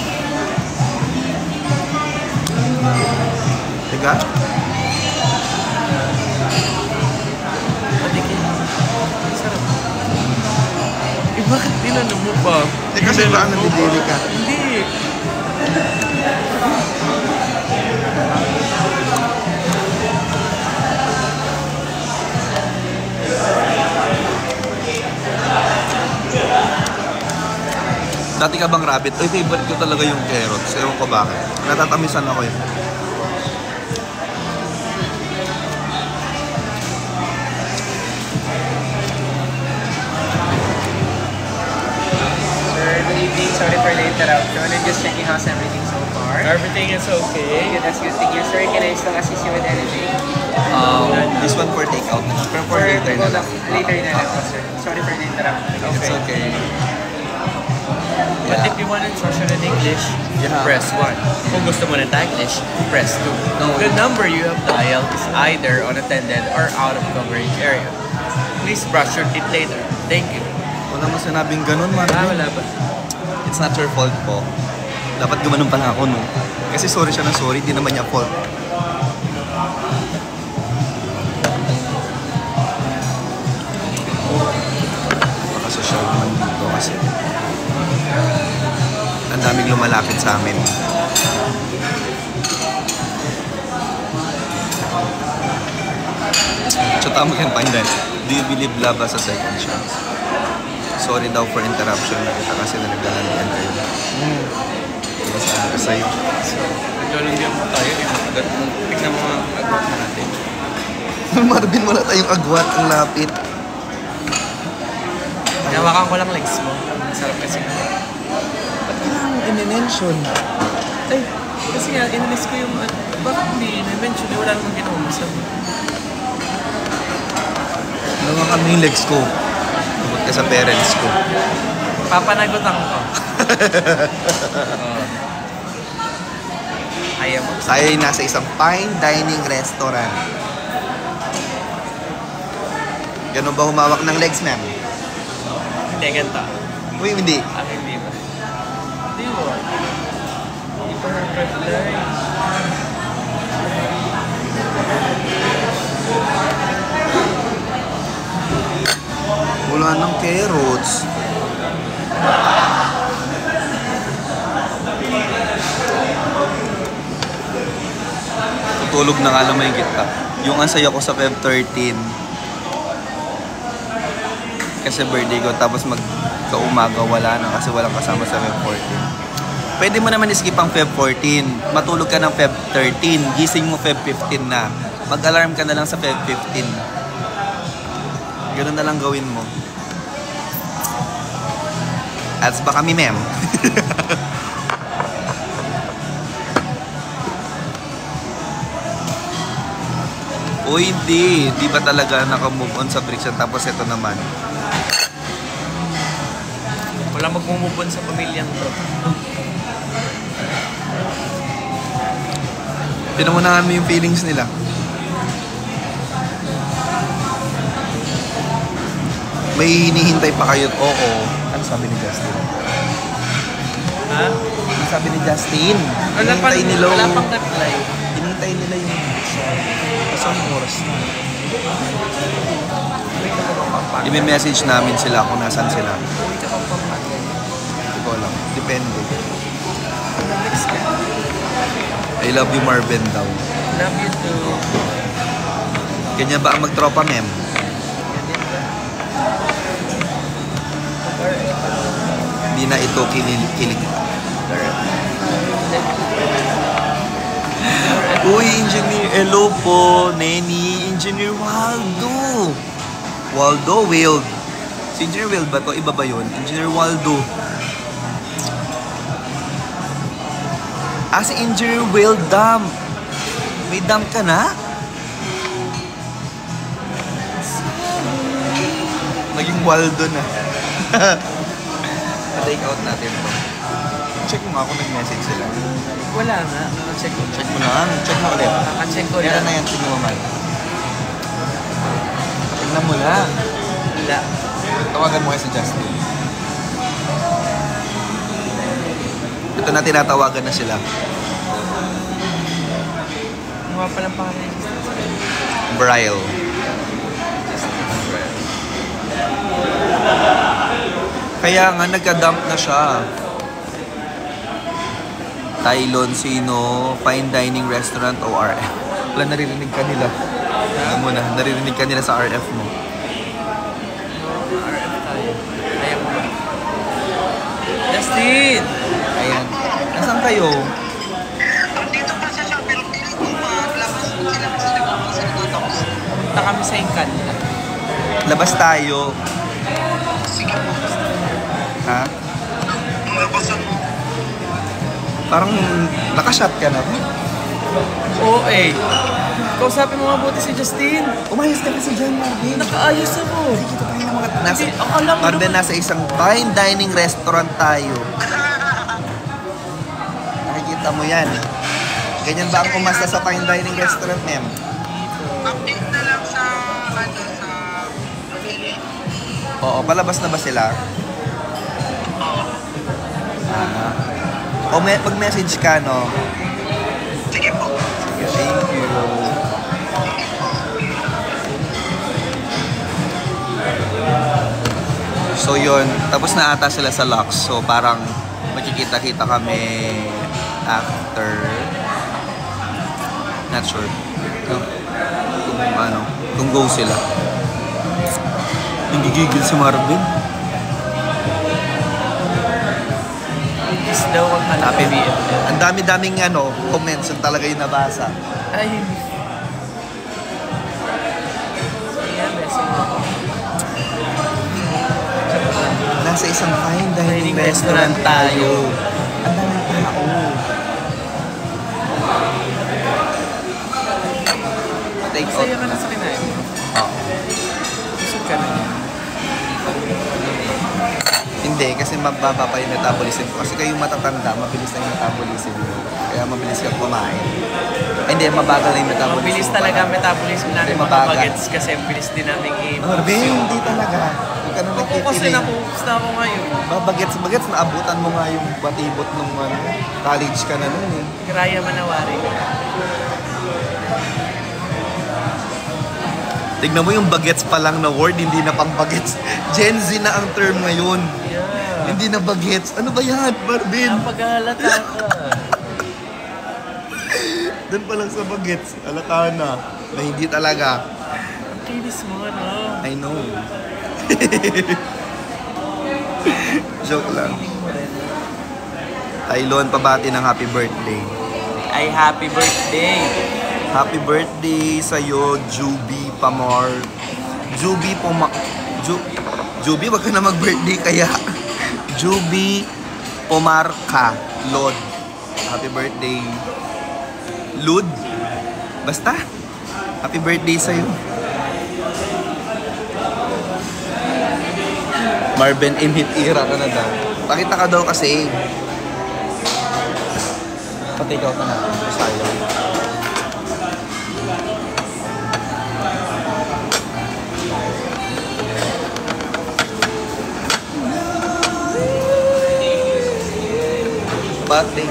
Teka? Patikin. Sarap. Eh, bakit tinanong mo pa? Eh kasi ba nandidiri ka? Hindi. Dati ka bang rabbit? Ay, favorite ko talaga yung carrots. Ewan ko bakit. Natatamisan ako yun. Sir, good evening. Sorry for the interruption. I'm just checking how's everything so far. Everything is okay. Good, that's good to hear. Sir, can I still assist you with anything? This one for takeout na lang. Pero for later na lang. Later na lang po, sir. Sorry for the interruption. It's okay. But Yeah. if you want instruction in English, Yeah. press 1. Kung gusto mo ng Taglish, press 2. No. The number you have dialed is either unattended or out of coverage area. Please brush your teeth later. Thank you. Wala mo sinabing ganun, Marvin. Wala ba? It's not your fault po. Dapat gumanon pala ako, no? Kasi sorry siya na sorry, di naman niya fault. kasi. Ang daming lumalapit sa amin. So tama kang pandan. Do you believe love has a second chance? Sorry daw for interruption. Nakita kasi na naglalanian kayo. Sabi ko sa'yo. So, naglalagyan mo tayo. Tignan mo mga agwat natin. Marvin, wala tayong agwat. Ang lapit. Hinawakan ko lang legs mo. Sarap kasi. Ba't kailangan mo i-mention? Ay, kasi nga, in-miss ko yung... Bakit hindi na-mention? Wala namang ginawa mo sa... Nawa kami yung legs ko. Tungkol ka sa parents ko. Papanagutan ko. Ayaw mo. Tayo ay nasa isang fine dining restaurant. Ganun ba humawak ng legs, ma'am? Hindi, ganito. Uy, hindi. Hindi ba? Hindi mo. Hindi pa perfect line. Wala ng carrots. Tutulog na nga lang may kita. Yung ang saya ko sa Feb 13. Kasi birthday ko, tapos magkaumaga wala na kasi walang kasama sa Feb 14. Pwede mo naman iskip ang Feb 14. Matulog ka ng Feb 13. Gising mo Feb 15 na. Mag-alarm ka na lang sa Feb 15. Ganun na lang gawin mo. Ads ba kami, ma'am? Uy, hindi. Di ba talaga naka-move on sa friction? Tapos ito naman. Wala mag-move on sa pamilyang to. Pinangunahan mo yung feelings nila. May hinihintay pa kayo. Oo. Ano sabi ni Justin? Ha? Ano sabi ni Justin? Wala pang Hinihintay nila. wala pang reply. Hinihintay nila yung sa oras na. I-message namin sila kung nasan sila. Hindi ko alam. Depende. I love you, Marvin daw. Love you too. Ganyan ba ang magtropa, mem? Hindi na ito kilig. Uy, Engineer, hello po, Nenny, Engineer Waldo. Waldo, Wild. Si Engineer Wild ba to? Iba ba yun? Engineer Waldo. Si Engineer Wild Dam. May dam ka na? Naging Waldo na. Take out natin to. Check mo nga kung nag-message sila. Wala na. Check ko. Check mo lang. Check mo ulit. Naka-check ko Meron lang. na yan, tingnan mo man. Tingnan mo lang. Wala. Tawagan mo kayo si Justin. Ito na, tinatawagan na sila. Ano nga palang pangalan? Brian. Kaya nga, nagka-dump na siya. Tylon, Sino, Fine Dining Restaurant o RF. Wala, naririnig ka nila. Alam mo na, naririnig ka nila sa RF mo. RF tayo. Ayaw mo ba? Justin! Ayan. Nasaan kayo? Dito pa sa shop, pero piling ko maglabas sila kasi nagpapasalitatapos. Punta kami sa Encanto. Labas tayo. Sige po. Ha? Labasan mo. Parang nakashot ka na. Oo eh. Kausapin mo mabuti si Justin. Umayos ka kasi dyan, Marvin. Nakaayos ako. Nakikita tayo ng mga... Nasa, Hindi, akala mo Marvin, naman- nasa isang fine dining restaurant tayo. Nakikita mo yan. Ganyan ba ang kumasta sa fine dining restaurant, ma'am? Update na lang sa pamilya. Oo, palabas na ba sila? O mag-message ka, no? Sige po. Sige, thank you. So yun, tapos na ata sila sa Lux. So parang magkikita-kita kami after. Not sure. Kung go sila. Nagigigil si Marvin. Is daw ang hanapin BFF. Ang dami-daming comments yung talaga yung nabasa. Ay, yeah, beso mo. Nasa isang fine dining Dining restaurant restaurant tayo. Ang daming tao. Take out. Masaya ka na sa kinain mo. Busog ka na niya. Hindi, kasi mababa pa yung metabolism ko. Kasi kayong matatanda, mabilis na yung metabolism mo. Kaya mabilis kang kumain. Hindi, mabagal na yung metabolism. Mabilis talaga ang metabolism natin mga Mabagal. bagets kasi ang bilis din namin Marvin, hindi talaga. Huwag ka na Ako kasi nagtipiling. na-focus na ako ngayon. Bagets, naabutan mo nga yung batibot nung college ka na nun eh. Kiraya manawari. Tignan mo yung bagets pa lang na word, hindi na pang bagets. Gen Z na ang term ngayon. Yeah. Hindi na bagets. Ano ba yan, Marvin? Napaghalata ka. Doon pa lang sa bagets, alata na hindi talaga. Ang kinis mo, ano? I know. Joke lang. Tailon, pabati ng happy birthday. Ay, happy birthday! Happy birthday sa'yo, Juby Pamor. Juby, wag ka na mag-birthday kaya. Juby Pomarka Lod. Happy birthday. Lud? Basta. Happy birthday sa'yo. Marvin, inhit-ira ka na daw. Pakita ka daw kasi. Patake out na natin. Sayang. Birthday.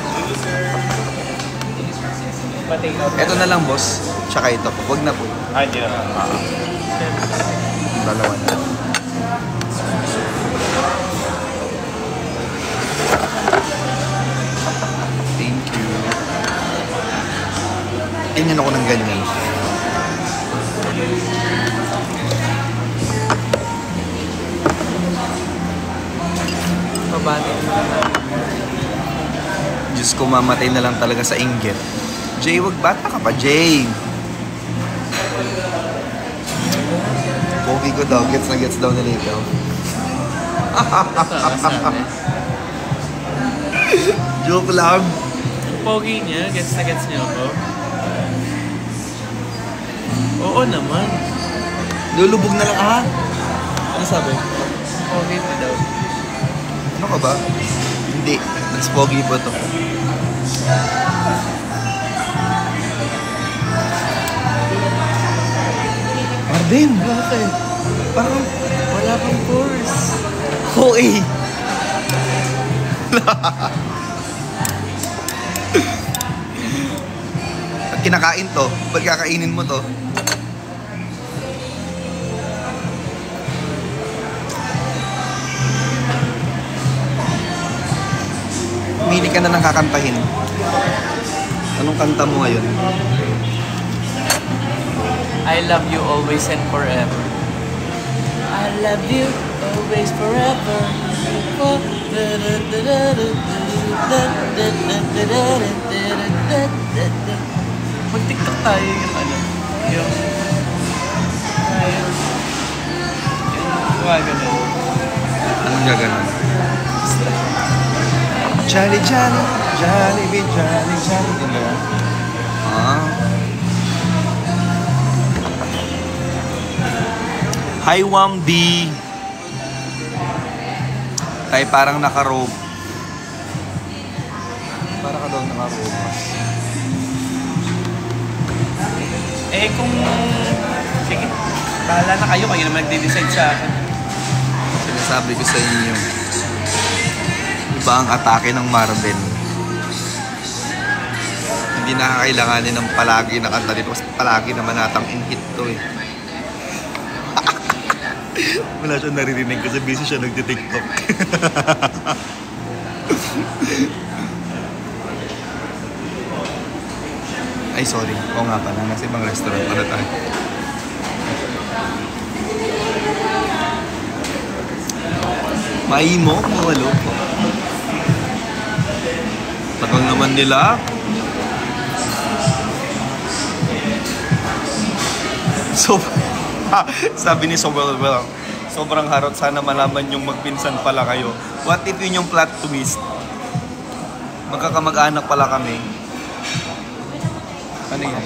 Ito na lang, boss. Tsaka ito. Huwag na po. Hindi na. Dalawa na. Thank you. Tingnan ako ng ganyan. Mabati mo na. Diyos ko, mamatay na lang talaga sa inggit. Jay, wag bata ka pa, Jay. Pogi ko daw. Gets na gets daw nila ito. Joke lang. Pogi niya, gets na gets niya ako. Oo naman. Lulubog na lang, Ano sabi? Pogi mo daw. Ano ka ba? Hindi. Mas pogi po to. Marvin, bakit? Parang Wala pang course. okay. At kinakain to, ba't kakainin mo to? Pumili ka na ng kakantahin. Anong kanta mo ngayon? I love you always and forever. I love you always forever. Mag-tiktok tayo yung yung gano'n. Anong gaganon? Jolly, jolly, jolly, be jolly, jolly. Yun ba yan? Hi, Wambi. Ay, parang naka-robe. Parang ka daw naka-robe. Eh kung... Sige, bahala na kayo. Kayo naman nagde-decide sa akin. Sinasabi ko sa inyo. Iba ang atake ng Marvin. Hindi nakakailanganin ng palagi na kanta dito. Kasi palagi naman natang in-hit to eh. Wala siya naririnig kasi busy siya nagtitiktok. Ay, sorry. Oo nga pala. Nasa ibang restaurant pala tayo. Maimo, mawalo. Tagal naman nila. So, sabi ni Sobel, sobrang harot. Sana malaman yung magpinsan pala kayo. What if yun yung plot twist? Magkakamag-anak pala kami. Ano yan?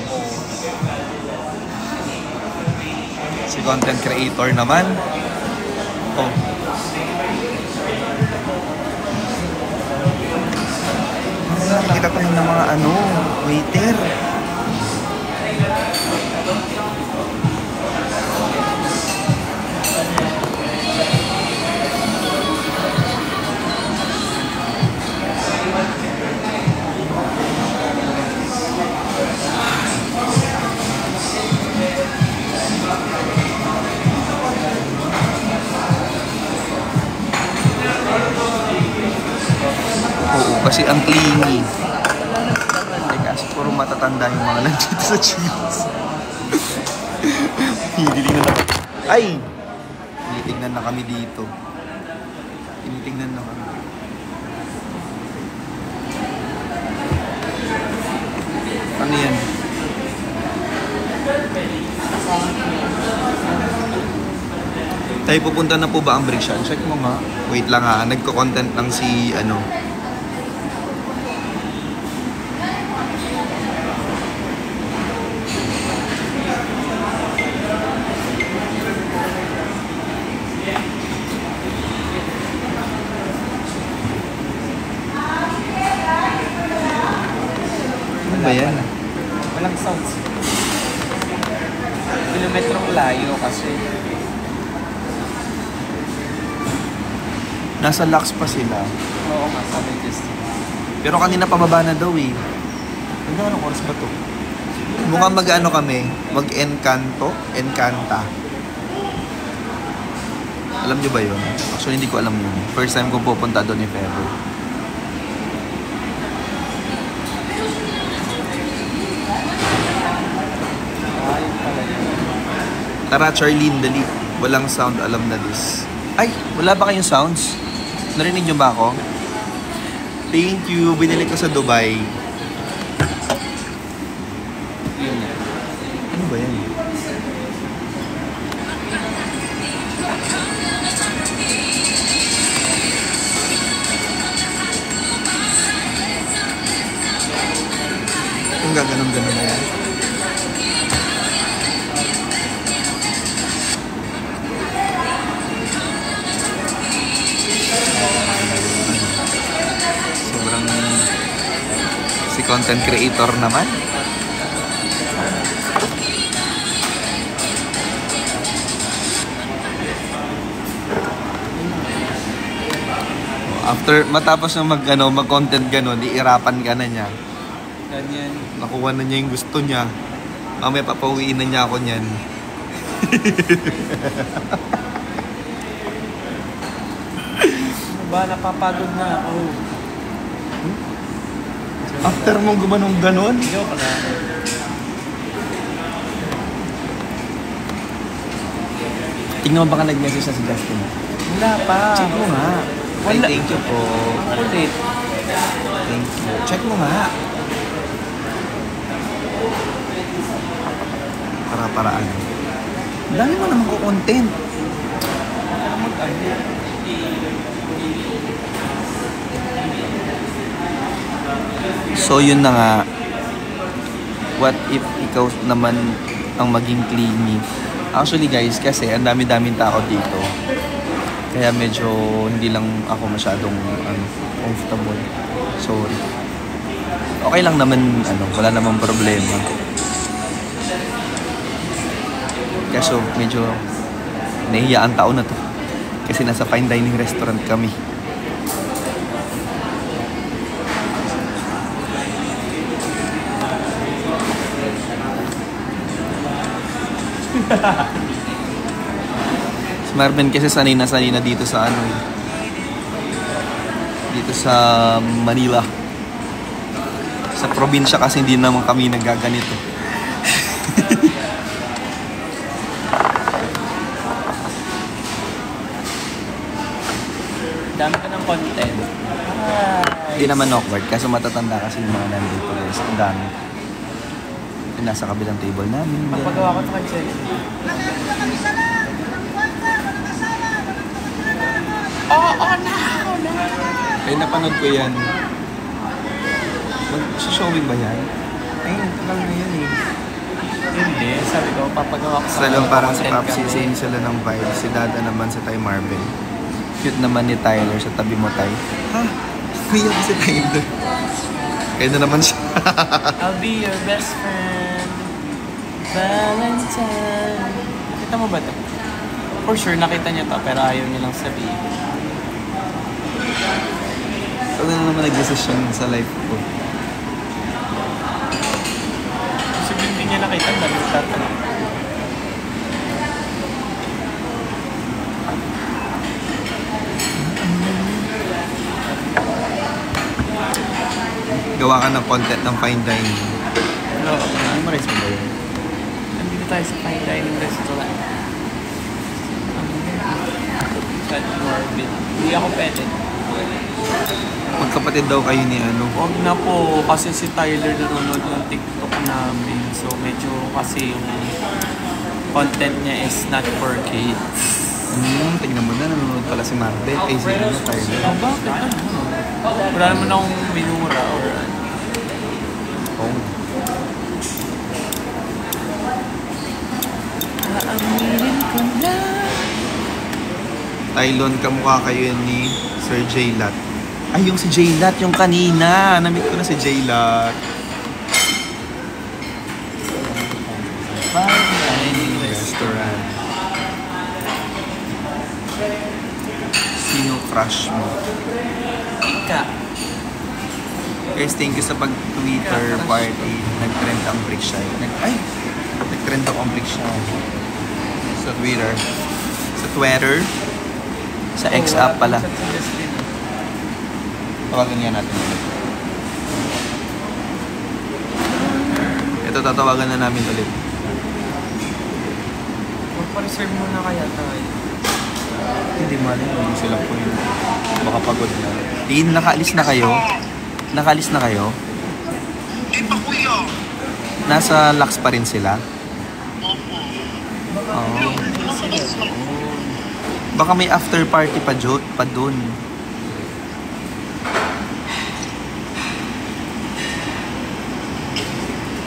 Si content creator naman. Oh. Nakikita tayo ng mga waiter. Oo, kasi ang clingy. Kasi puro matatanda yung mga nandito sa Chili's. Hidili na lang. Ay! Tinitignan na kami dito. Tinitignan na kami. Ano yan? Tayo pupunta na po ba ang Brixan? Check mo nga. Wait lang ha. Nagko-content lang si Ano ba yan? Walang sounds. Kilometrong layo kasi. Nasa Lux pa sila. Oo nga, sabi just. Pero kanina pababa na daw eh. Anong oras ba to? Mukhang kami, mag-Encanto, Encanta. Alam nyo ba yun? Actually, hindi ko alam yun. First time ko pupunta doon if ever. Tara, Charlene, dali. Walang sound, alam na this. Ay, wala ba kayong sounds? Narinig nyo ba ako? Thank you. Binili ko sa Dubai. Ano ba yan? Kung gaganon-ganon na yan. Sobrang si content creator naman. After matapos ng mag-content ganon, iirapan ka na niya. Ganyan. Nakuha na niya yung gusto niya. Mamaya papauwiin na niya ako niyan. Ano ba? Napapagod na ako. After mong gumanong ganon? Joke na. Tingnan mo baka nag-message na si Justin. Wala pa. Check mo nga. Ay, Wala. thank you po. Ang kulit. Thank you. Check mo nga. Para-paraan. Ang dami mo naman ko content. So yun na nga. What if ikaw naman ang maging clingy? Actually guys, kasi ang dami-daming tao dito. Kaya medyo hindi lang ako masyadong comfortable. Sorry. Okay lang naman, wala namang problema. Kaso medyo nahiya ang tao na to. Kasi nasa fine dining restaurant kami. So Marvin kasi sanay na dito sa ano eh. Dito sa Manila. Sa probinsya kasi hindi naman kami nagaganito. Dami ka ng content. Hindi naman awkward kasi matatanda kasi yung mga nandito guys. Ang dami. Yung nasa kabilang table namin. Pagpagawa ko sa kanya. Ay, napanood ko yan. Showing ba yan? Ay, ito lang na yan eh. Hindi, sabi ko, papagawa ko Sa lang parang sa content Popsi, kami. same sila ng vibe. Si Dada naman sa Tay Marvin. Cute naman ni Tyler sa tabi mo, Tay. Ha? Kuya ko si Tyler. Kaya na naman siya. I'll be your best friend. Valentine. Nakita mo ba ito? For sure, nakita niya to, pero ayaw niya lang sabihin. Ito na naman nag-decision sa life ko. Kasi hindi niya nakita, dahil tatanong. Gawa ka ng content ng fine dining. No, Memorize mo ba yun? nandito tayo sa fine dining restaurant. Sa Norbit. Hindi ako pwede. Magkapatid daw kayo ni ano. Huwag na po, kasi si Tyler nanonood ng TikTok namin. So medyo kasi yung content niya is not for kids. Tingnan mo na, nanonood pala si Marvin. Ay, si ano, Tyler. Oh, bakit? Ano? Wala naman akong minura or ano. Oh. Aaminin ko na. Tylon, kamukha kayo ni Sir J. Lat. Ay, yung si J. Lat, yung kanina. Namit ko na si J. Lat. Fine dining Restaurant. Sino crush mo? Ika. Guys, thank you sa pag-Twitter party. Nag-trend ang Brickshy. Nag-trend ang Brickshy. Sa Twitter. Sa Twitter. Sa X-App pala. Tawagan niya natin. Ito, tatawagan na namin ulit. Magpa-reserve muna kaya tayo. Hindi mo alam, hindi sila po yun. Baka pagod na. Tin, nakaalis na kayo? Nakaalis na kayo? Hindi pa kuya. Nasa Lux pa rin sila? Opo. Oo. Nasa labas lang. Baka may after party pa dun.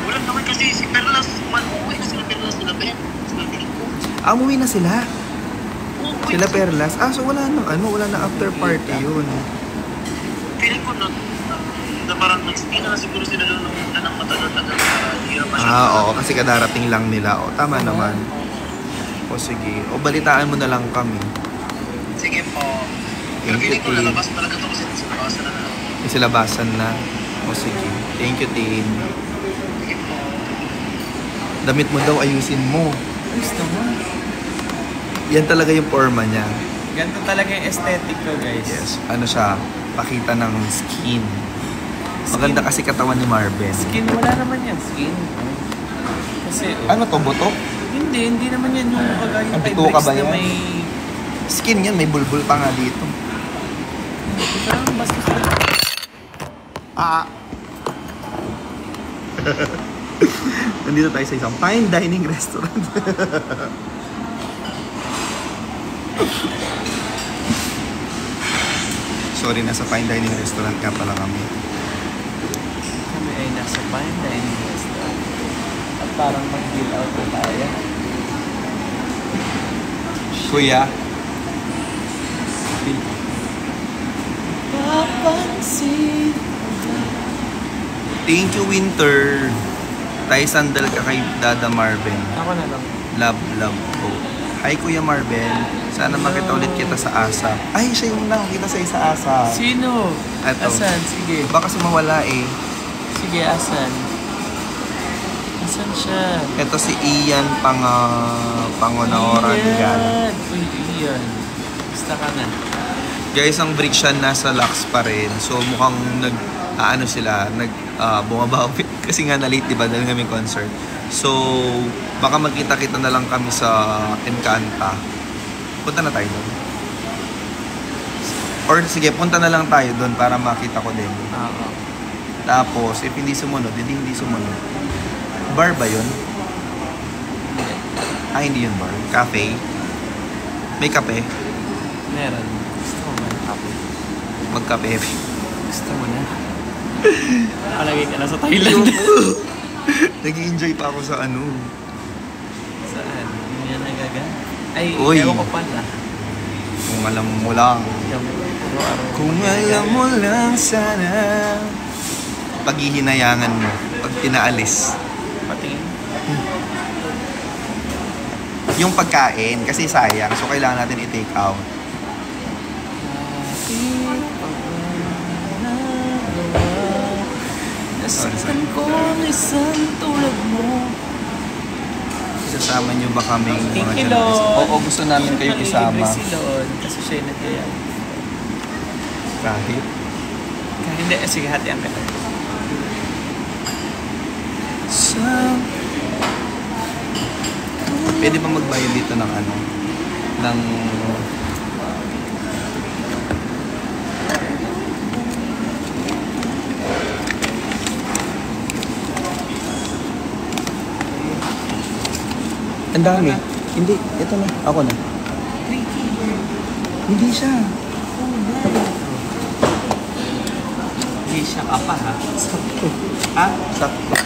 Wala naman kasi si Perlas. Uwi na sila Perlas nila. Umuwi na sila. Uwi. Sila Perlas. So wala na after party yun. Feeling ko na parang nag-stay na siguro sila doon ng matagal-tagal na hirap pa siya. Oo, kasi kadarating lang nila. Tama naman. O sige, balitaan mo na lang kami. Sige po. Thank Pero you, feeling ko Tin. lalabas talaga ito kasi sa labasan na. Isilabasan na. O sige, thank you, Tin. Sige po. Damit mo daw, ayusin mo. Ayos naman. Yan talaga yung forma niya. Ganito talaga yung aesthetic ko, guys. Yes. Ano siya, pakita ng skin. Maganda kasi katawan ni Marvin. Skin, wala naman yan. Skin. Kasi, Ano to, buto? hindi naman yan yung kagaya Ang kay bituka Bricks ba na yan? may... Skin yan, may bulbul pa nga dito. Ito lang, basta sa... Nandito tayo sa isang fine dining restaurant. Sorry, nasa fine dining restaurant ka pala kami. Kami ay nasa fine dining restaurant. At parang mag-deal out na tayo. Kuya, Papansin. thank you, Winter. Tayo sandal ka kay Dada Marvin. Ako na lang. Love po. Hi, Kuya Marvin. Sana makita ulit kita sa ASAP. Ay, siya yung nakakita sa isa ASAP. Sino? Eto. Asan? Sige. Baka kasi mawala eh. Sige, asan? Saan siya? Ito si Ian Pangonoran yan. Uy, Ian. Basta ka na. Guys, ang Brikshan nasa Lux pa rin. So mukhang bumabawi. Kasi nga na-late, diba? Dahil kami concert. So, baka magkita-kita na lang kami sa Encanta. Punta na tayo doon. Or sige, punta na lang tayo doon para makita ko din. Oo. Tapos, if hindi sumunod, hindi sumunod. Bar ba yun? Hindi yun bar. Cafe. May kape. Meron. Gusto mo man kape? Magkape. Gusto mo na? Nakalagay ka na sa Thailand. Nag-i-enjoy pa ako sa ano. Saan? Hindi yan nagaga? Ay, Uy. ewan ko pala. Kung alam mo lang. Araw-araw. Kung alam mo lang sana. Paghihinayangan mo. Pag pinaalis. Patingin. Yung pagkain, kasi sayang. So, kailangan natin i-take out. Nasaktan ko ang isang tulad mo. Isasama nyo ba kaming Thank mga you, journalist? Lord. Oo, gusto namin kayo isama. Si Lord, kasi siya yung nagkaya. Kahit. Hindi, sige, hatihan ka. Pwede ba magbayad dito ng ano? Ng... Ang dami. Hindi, ito na. Ako na. Hindi siya. Hindi siya ka pa, ha? Ha? Sakto.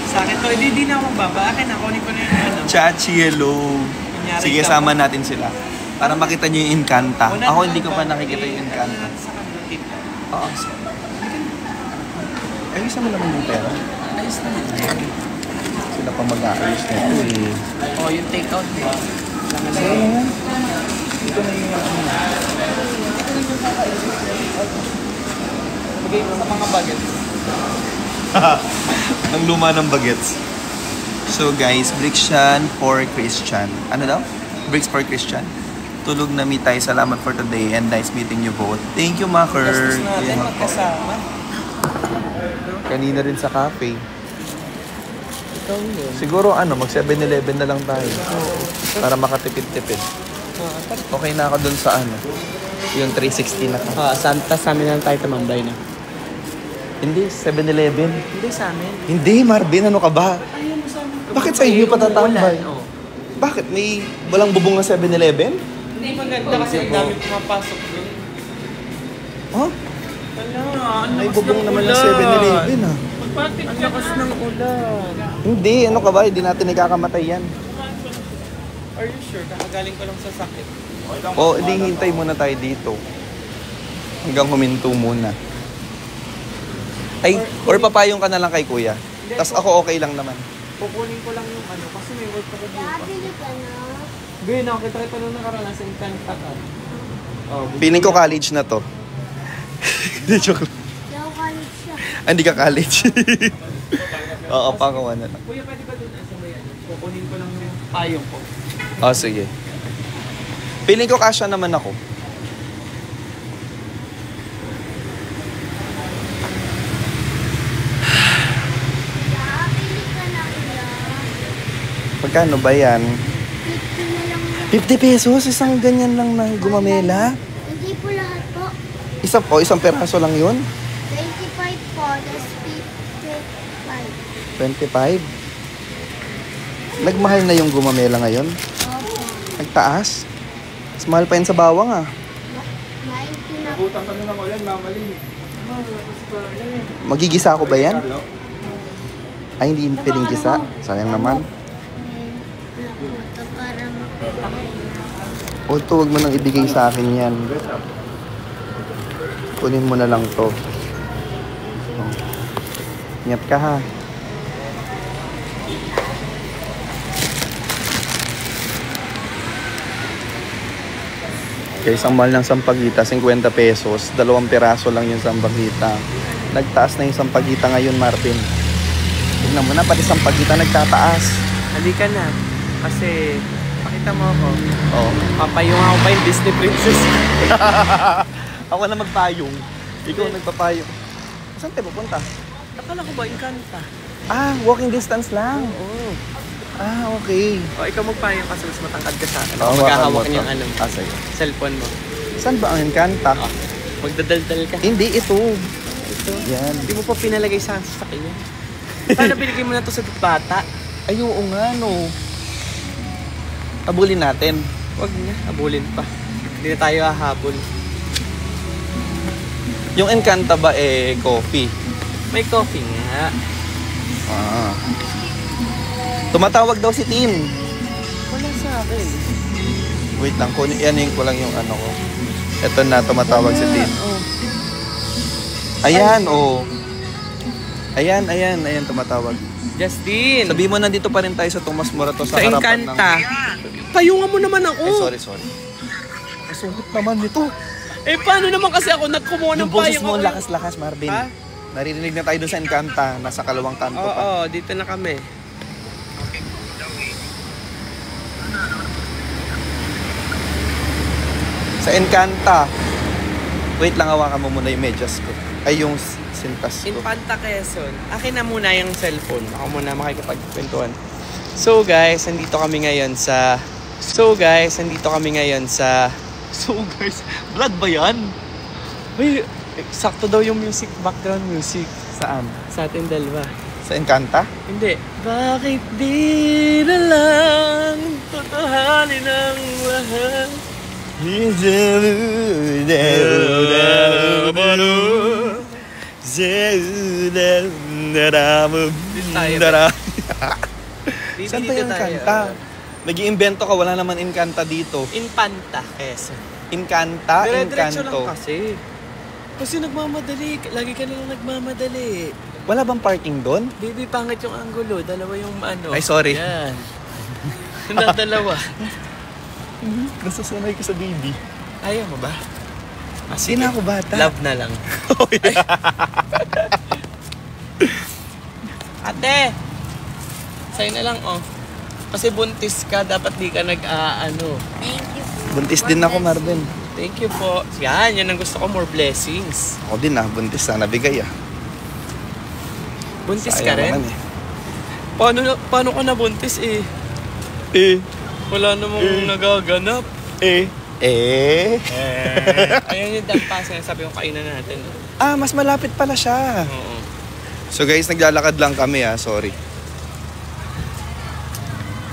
Sa akin to, hindi na ako baba. Akin, kunin ko na yung ano. Chachi, hello. Kunyari Sige, ka sama pa. natin sila. Para makita nyo yung Encanta. Una Ako na hindi ko ba? pa nakikita yung Encanta. Sa kabutit. Oo. Ayusan mo naman yung pera. Ayos na yun. Sila pa mag-aayos na ito eh. Oh, yung take-out ba? Sige na yan. Ito na yung Bigay mo sa mga bagets. ang luma ng bagets. So guys, Brikshan for Christian. Ano daw? Bricks for Christian. Tulog na mi tayo. Salamat for today and nice meeting you both. Thank you, Maker. Gastos natin magkasama. Kanina rin sa cafe. Ikaw yun. Siguro mag 7-Eleven na lang tayo. Para makatipid-tipid. Okay na ako dun sa yung 360 na ka. Santa sa amin lang tayo tumambay na. Hindi, 7-Eleven. Hindi sa amin. Hindi, Marvin, ano ka ba? Ayun mo sa amin. Bakit sa inyo patatambay? Oh. Bakit? May walang bubong na 7-Eleven? Hindi maganda kasi ang dami pumapasok doon. Huh? Wala, May bubong naman na 7-Eleven ah. Ang lakas ng ulan. Hindi, ano ka ba? Hindi natin ikakamatay yan. Are you sure? Kakagaling ko lang sa sakit. O, hindi hintay muna tayo dito. Hanggang huminto muna. Ay, or papayong ka na lang kay kuya. Tapos ako okay lang naman. Kukunin ko lang yung kasi may work ako bukas. Gawin, nakakita kita nung nakaraan sa Encanta ka. Oh, Piling ko college na to. Hindi, joke lang. Hindi ka college. Oo, pangawa na lang. Kuya, pwede ba doon sa bayan? Kukunin ko lang yung payong ko. Oh, sige. Piling ko kasya naman ako. Pagkano ba yan? 50 pesos? Isang ganyan lang na gumamela? Hindi po lahat po. Isang peraso lang yun? 25 po, that's 55. 25? Nagmahal na yung gumamela ngayon? Opo. Nagtaas? Mas mahal pa yan sa bawang ah. 90 na po. Butang ka na ng ulan, mamali. Magigisa ako ba yan? Ay, hindi piling gisa. Sayang naman. Nakuta para makita. O, ito, huwag mo nang ibigay sa akin yan. Kunin mo na lang to. Oh. Ingat ka ha. Guys, ang mahal ng sampagita, 50 pesos. 2 piraso lang yung sampagita. Nagtaas na yung sampagita ngayon, Martin. Huwag tignan mo na, pati sampagitan nagtataas. Halika na. Kasi, pakita mo ako. Oo. Papayong ako pa yung Disney princess. Ako na magpayong. Ikaw nagpapayong. Saan tayo pupunta? Akala ko ba, Encanto? Ah, walking distance lang. Oo. Ah, okay. O, ikaw magpayong kasi mas matangkad ka sa akin. Oo, Maghahawak hawakan mo yung to. ano, Sa'yo. cellphone mo. Saan ba ang Encanto? Magdadaldal ka. Hindi, ito. Ito. Yan. Hindi mo pa pinalagay sa sasakyan. Paano binigay mo na to sa bata? Ay, oo nga, no. Habulin natin. Huwag na, habulin pa. Hindi na tayo hahabol. Yung Encanto ba, coffee? May coffee nga. Ah. Tumatawag daw si Tin. Wala sa akin. Wait lang, yanin ko lang yung ano ko. Ito na, tumatawag si Tin. Oh. Ayan, oh. Ayan, tumatawag. Justin! Sabi mo, nandito pa rin tayo sa Tomas Morato sa Sa harapan Encanto. Payungan mo naman ako. Ay, sorry. Masungkot naman nito. Eh, paano naman kasi ako nagkumuha ng Yung boses payong mo, ako? lakas-lakas, Marvin. Ha? Naririnig na tayo doon sa Encanto. Nasa kalawang kanto pa. Oo, dito na kami. Sa Encanto. Wait lang, hawakan mo muna yung medyas ko. Ay, yung sintas ko. Infanta Quezon. Akin na muna yung cellphone. Ako muna makikipagkwentuhan. So guys, nandito kami ngayon sa... So guys, vlog ba yan? Uy, sakto daw yung music, background music. Saan? Sa atin dalawa. Sa Encanto? Hindi. Bakit di na lang totohanin ang lahat? Saan ba yung Encanto? Nag-iimbento ka, wala naman Encanto dito. Infanta Quezon. Encanto, Dire-diretso lang Encanto. kasi. Kasi nagmamadali. Lagi ka nalang nagmamadali. Wala bang parking doon? Baby, pangit yung angulo. Dalawa yung ano. Ay, sorry. Yan. Dalawa. Nasasanay ka sa baby. Ayaw mo ba? Hindi na ako bata. Love na lang. Ate! Sa'yo na lang, oh. Kasi buntis ka, dapat di ka nag-ano. Thank you. Buntis din ako, Marvin. Thank you po. Yan ang gusto ko, more blessings. Ako din buntis na nabigay Buntis Sayang ka rin? naman, Paano ka nabuntis eh? Wala namang nagaganap. Ayan yung dampas na sabi ko kainan natin. Ah, mas malapit pala siya. Oo. So guys, naglalakad lang kami sorry.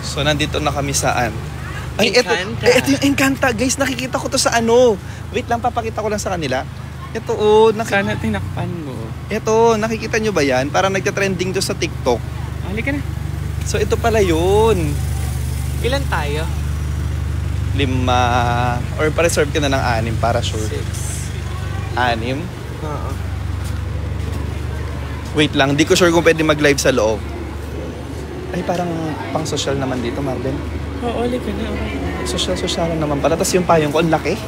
So nandito na kami saan? Ay, Encanto. ito yung Encanto. Guys, nakikita ko to sa ano. Wait lang, papakita ko lang sa kanila. Ito, Sana tinakpan mo. ito, nakikita nyo ba yan? Parang nagta-trending to sa TikTok. Halika na. So ito pala yun. Ilan tayo? 5. Or pa-reserve ka na ng 6 para sure. 6. 6. Oo. Wait lang, di ko sure kung pwede mag-live sa loob. Ay, parang pang-social naman dito, Marvin. Oo, halika na. Social naman pala. Tapos yung payong ko, ang laki.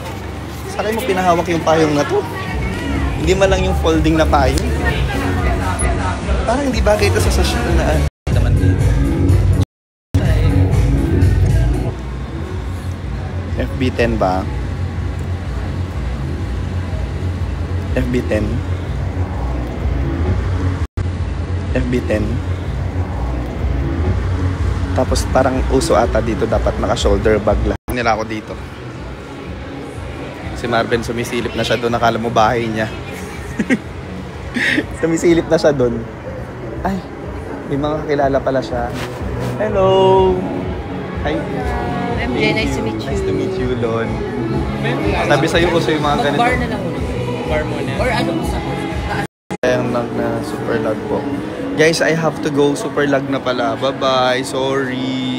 Sakay mo pinahawak yung payong na to. Hindi man lang yung folding na payong. Parang hindi bagay ito sa social na naman dito. FB10 ba? FB10. FB10. Tapos parang uso ata dito dapat naka-shoulder bag lang. Nila ako dito. Si Marvin sumisilip na siya doon. Nakala mo bahay niya. Sumisilip na siya doon. Ay, may mga kakilala pala siya. Hello! Hi. MJ, nice to meet you. Nice to meet you, Lon. Sabi sa'yo uso yung mga ganito. Mag-bar na lang muna. Bar muna. Or ano sa Yung lag na super lag po. Guys, I have to go. Super lag na pala. Bye-bye. Sorry.